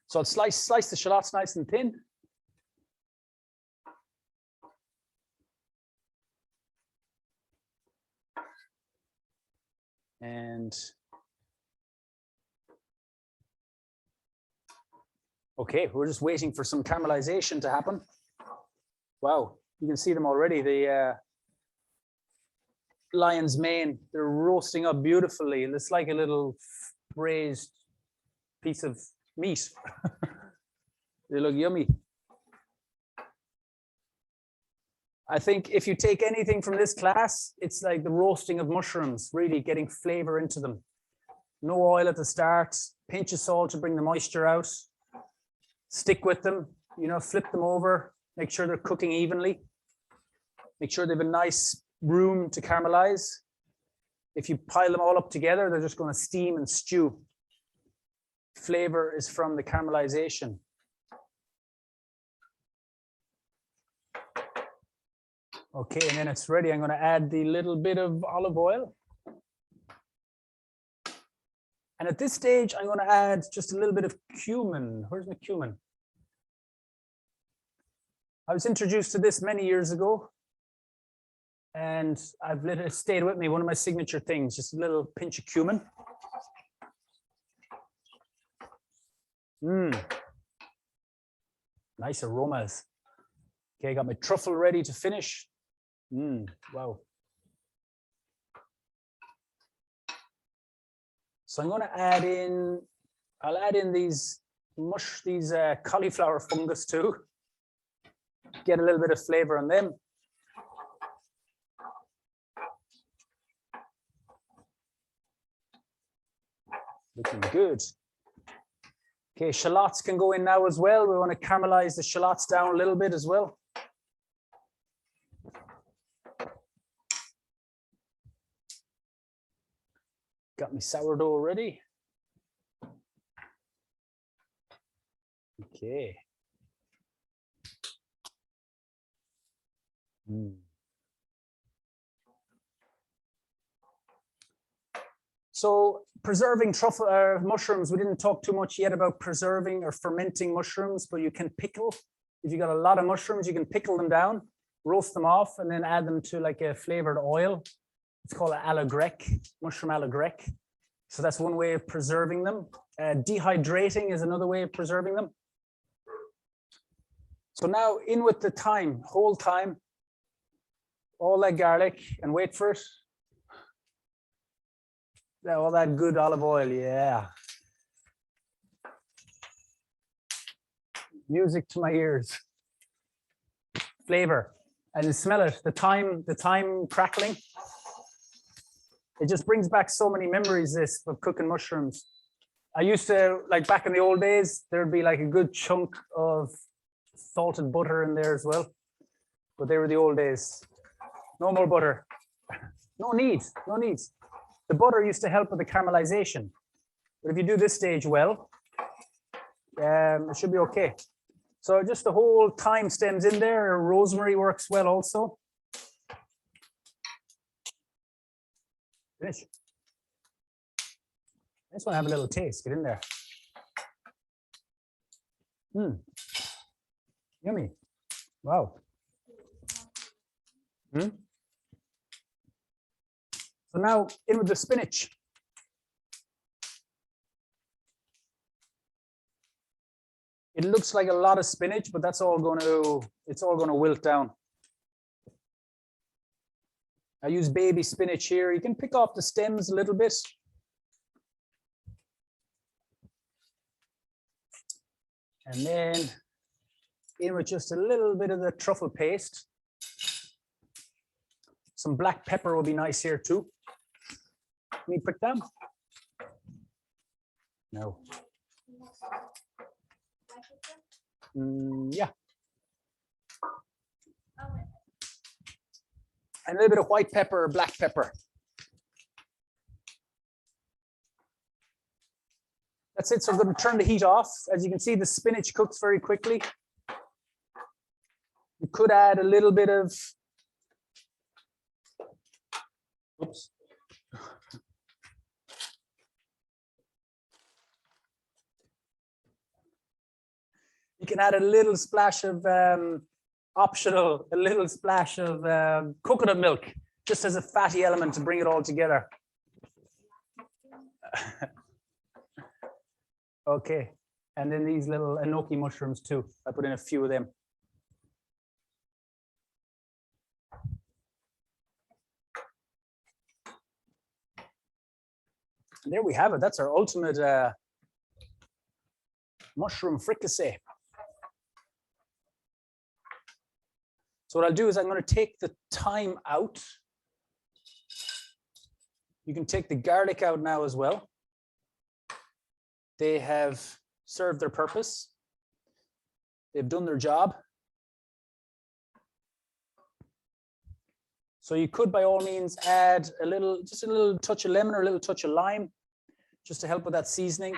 So I'll slice the shallots nice and thin. And okay, we're just waiting for some caramelization to happen. Wow, you can see them already. The lion's mane, they're roasting up beautifully. It's like a little braised piece of meat. They look yummy. I think if you take anything from this class, it's like the roasting of mushrooms, really getting flavor into them. No oil at the start, pinch of salt to bring the moisture out. Stick with them, you know, flip them over, make sure they're cooking evenly. Make sure they have a nice room to caramelize. If you pile them all up together, they're just going to steam and stew. Flavor is from the caramelization. Okay, and then it's ready. I'm going to add the little bit of olive oil. And at this stage, I'm going to add just a little bit of cumin. Where's my cumin? I was introduced to this many years ago, and I've let it stayed with me. One of my signature things, just a little pinch of cumin. Nice aromas. Okay, got my truffle ready to finish. Wow. So I'm going to add in, I'll add in these cauliflower fungus too. Get a little bit of flavor on them. Looking good. Okay, shallots can go in now as well. We want to caramelize the shallots down a little bit as well. Got my sourdough ready. Okay. So preserving truffle mushrooms, we didn't talk too much yet about preserving or fermenting mushrooms, but you can pickle. If you got a lot of mushrooms, you can pickle them down, roast them off, and then add them to like a flavored oil. It's called ala grec, mushroom ala grec. So that's one way of preserving them. Dehydrating is another way of preserving them. So now in with the thyme, whole thyme, all that garlic, and wait for it. Yeah, all that good olive oil, yeah. Music to my ears. Flavor, and you smell it, the thyme crackling. It just brings back so many memories, this, of cooking mushrooms. I used to, like back in the old days, there'd be like a good chunk of salted butter in there as well. But they were the old days. No more butter. No needs, no needs. The butter used to help with the caramelization. But if you do this stage well, it should be okay. So just the whole thyme stems in there. Rosemary works well also. Finish. I just want to have a little taste. Get in there. Yummy. Wow. So now in with the spinach. It looks like a lot of spinach, but that's all going to, it's all going to wilt down. I use baby spinach here. You can pick off the stems a little bit. And then in with just a little bit of the truffle paste. Some black pepper will be nice here too. Can you pick them? No. Yeah. And a little bit of white pepper or black pepper. That's it. So I'm going to turn the heat off. As you can see, the spinach cooks very quickly. You could add a little bit of, oops. You can add a little splash of optional, a little splash of coconut milk, just as a fatty element to bring it all together. Okay, and then these little enoki mushrooms too. I put in a few of them. And there we have it. That's our ultimate mushroom fricassee. So what I'll do is I'm going to take the thyme out. You can take the garlic out now as well. They have served their purpose. They've done their job. So you could, by all means, add a little, just a little touch of lemon or a little touch of lime, just to help with that seasoning.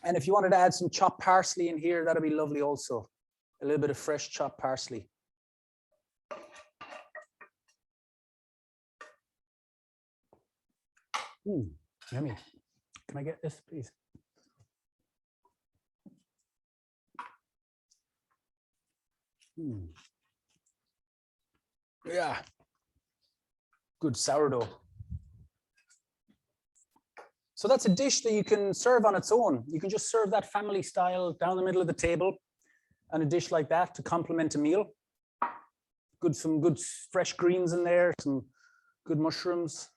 And if you wanted to add some chopped parsley in here, that'd be lovely also. A little bit of fresh chopped parsley. Yummy. Can I get this, please? Yeah. Good sourdough. So that's a dish that you can serve on its own. You can just serve that family style down the middle of the table and a dish like that to complement a meal. Some good fresh greens in there, some good mushrooms.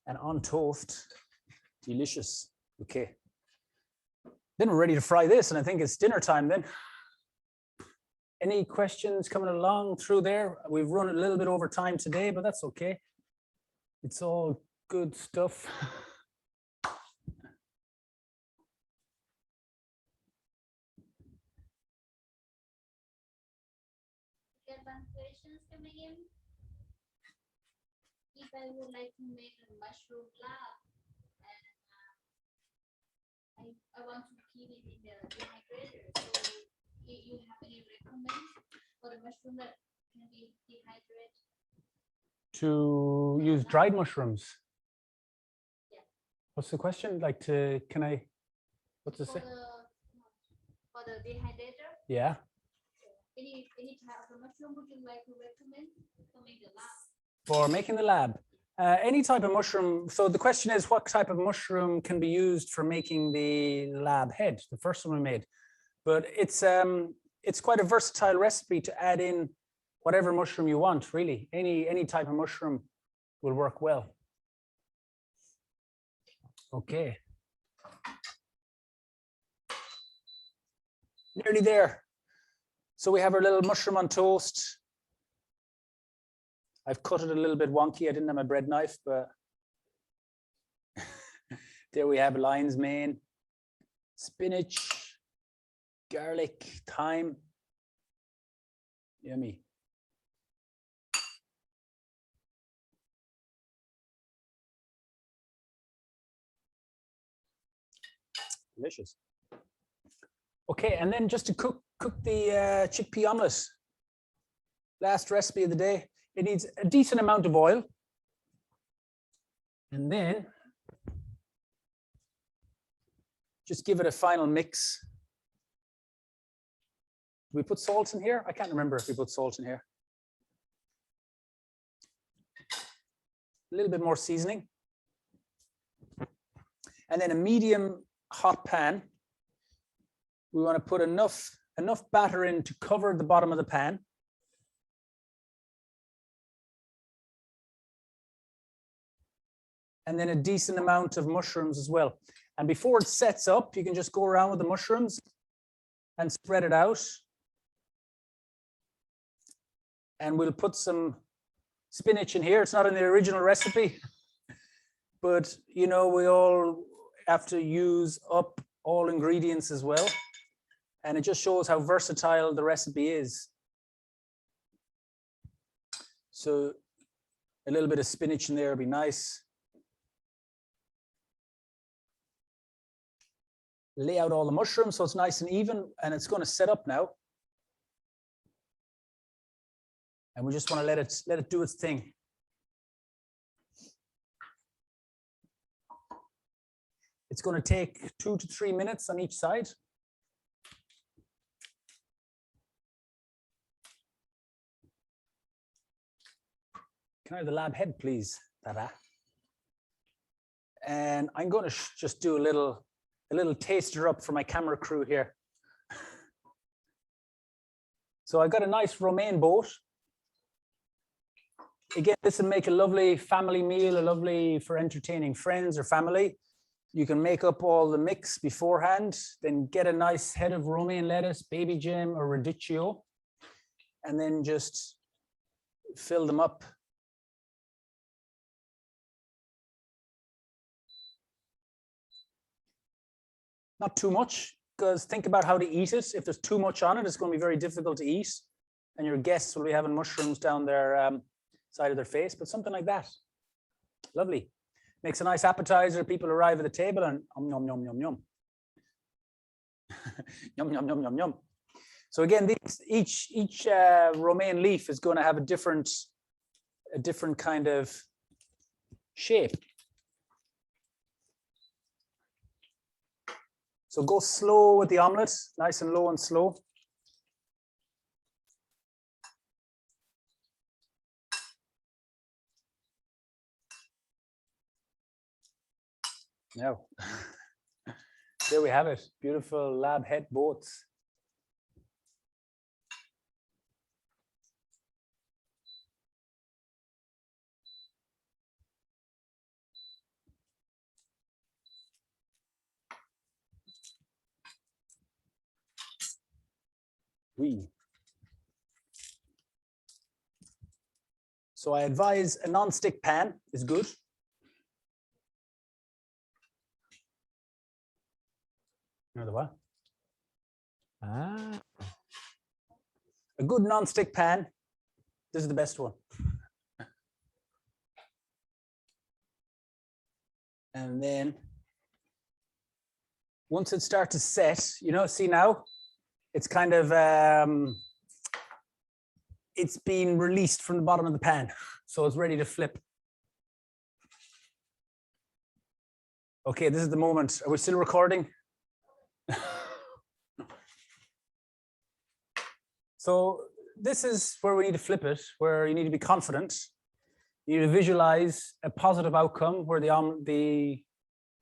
And on toast, delicious. Okay. Then we're ready to fry this, and I think it's dinner time then. Any questions coming along through there? We've run a little bit over time today, but that's okay. It's all good stuff. Get one questions coming in. If I would like to make a mushroom lab, and I want to keep it in the dehydrator, so you have any recommend for the mushroom that can be dehydrated? To use dried mushrooms. Yeah. What's the question? Like can I, what's the say? For the dehydrator? Yeah. Any type of mushroom would you like to recommend for making the lab? For making the lab. Any type of mushroom. So the question is, what type of mushroom can be used for making the lab head, the first one we made? But it's quite a versatile recipe to add in whatever mushroom you want, really. Any type of mushroom will work well. Okay. Nearly there. So we have our little mushroom on toast. I've cut it a little bit wonky. I didn't have my bread knife, but there we have lion's mane, spinach, garlic, thyme. Yummy. Delicious. Okay, and then just to cook the chickpea omelet. Last recipe of the day. It needs a decent amount of oil. And then just give it a final mix. Do we put salt in here? I can't remember if we put salt in here. A little bit more seasoning. And then a medium hot pan. We want to put enough batter in to cover the bottom of the pan. And then a decent amount of mushrooms as well. And before it sets up, you can just go around with the mushrooms and spread it out. And we'll put some spinach in here. It's not in the original recipe, but you know, we all have to use up all ingredients as well. And it just shows how versatile the recipe is. So a little bit of spinach in there would be nice. Lay out all the mushrooms so it's nice and even, and it's going to set up now. And we just want to let it do its thing. It's going to take 2 to 3 minutes on each side. Can I have the lab head, please? Ta-da. And I'm going to just do a little taster up for my camera crew here. So I got a nice romaine boat. Again, this will make a lovely family meal, a lovely for entertaining friends or family. You can make up all the mix beforehand, then get a nice head of romaine lettuce, baby gem or radicchio, and then just fill them up. Not too much, because think about how to eat it. If there's too much on it, it's going to be very difficult to eat. And your guests will be having mushrooms down their side of their face, but something like that. Lovely. Makes a nice appetizer. People arrive at the table and yum, yum, yum, yum. Yum, yum, yum, yum, yum. So again, each romaine leaf is going to have a different kind of shape. So go slow with the omelet, nice and low and slow. No. There we have it. Beautiful lab head boats. So I advise a non-stick pan is good. Another what? Ah. A good non-stick pan. This is the best one. And then once it starts to set, you know, see now, it's kind of, it's been released from the bottom of the pan. So it's ready to flip. Okay, this is the moment. Are we still recording? So this is where we need to flip it, where you need to be confident. You need to visualize a positive outcome where the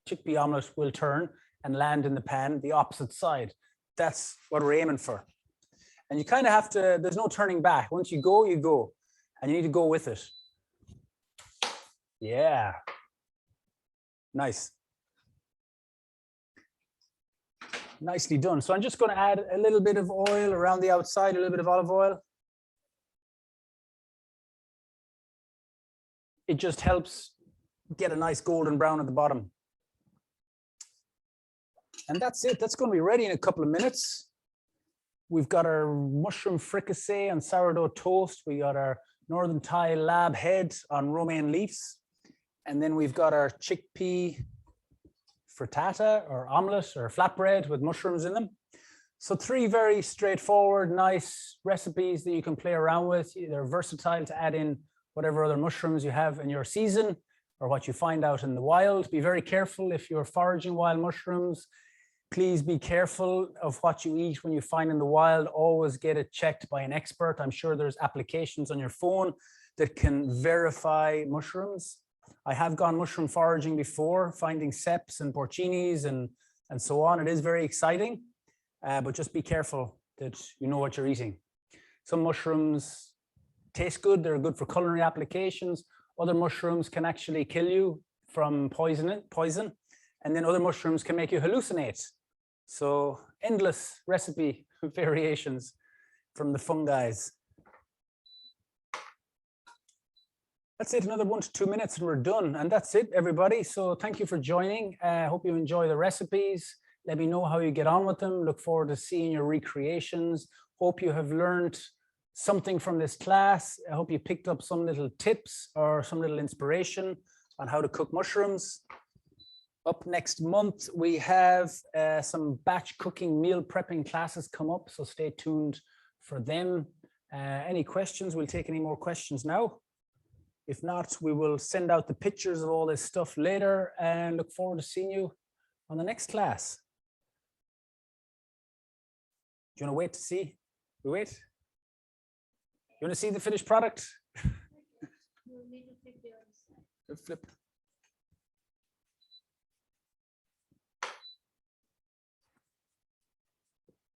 chickpea omelet will turn and land in the pan, the opposite side. That's what we're aiming for. And you kind of have to, there's no turning back. Once you go, and you need to go with it. Yeah. Nice. Nicely done. So I'm just going to add a little bit of oil around the outside, a little bit of olive oil. It just helps get a nice golden brown at the bottom. And that's it. That's going to be ready in a couple of minutes. We've got our mushroom fricassee on sourdough toast. We got our Northern Thai lab head on romaine leaves. And then we've got our chickpea frittata or omelet or flatbread with mushrooms in them. So 3 very straightforward, nice recipes that you can play around with. They're versatile to add in whatever other mushrooms you have in your season or what you find out in the wild. Be very careful if you're foraging wild mushrooms. Please be careful of what you eat when you find in the wild. Always get it checked by an expert. I'm sure there's applications on your phone that can verify mushrooms. I have gone mushroom foraging before, finding seps and porcinis and so on. It is very exciting, but just be careful that you know what you're eating. Some mushrooms taste good. They're good for culinary applications. Other mushrooms can actually kill you from poison. And then other mushrooms can make you hallucinate. So endless recipe variations from the fungi. That's it, another 1 to 2 minutes and we're done. And that's it, everybody. So thank you for joining. I hope you enjoy the recipes. Let me know how you get on with them. Look forward to seeing your recreations. Hope you have learned something from this class. I hope you picked up some little tips or some little inspiration on how to cook mushrooms. Up next month, we have some batch cooking meal prepping classes come up, so stay tuned for them. Any questions? We'll take any more questions now. If not, we will send out the pictures of all this stuff later and look forward to seeing you on the next class. Do you want to wait to see? We wait? You want to see the finished product? Flip.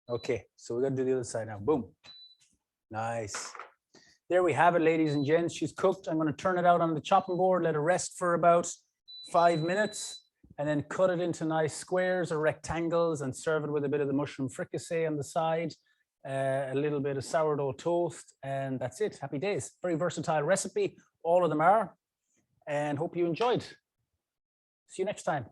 Okay, so we're going to do the other side now. Boom. Nice. There we have it, ladies and gents. She's cooked. I'm going to turn it out on the chopping board, let it rest for about 5 minutes, and then cut it into nice squares or rectangles and serve it with a bit of the mushroom fricassee on the side, a little bit of sourdough toast, and that's it. Happy days. Very versatile recipe. All of them are, and hope you enjoyed. See you next time.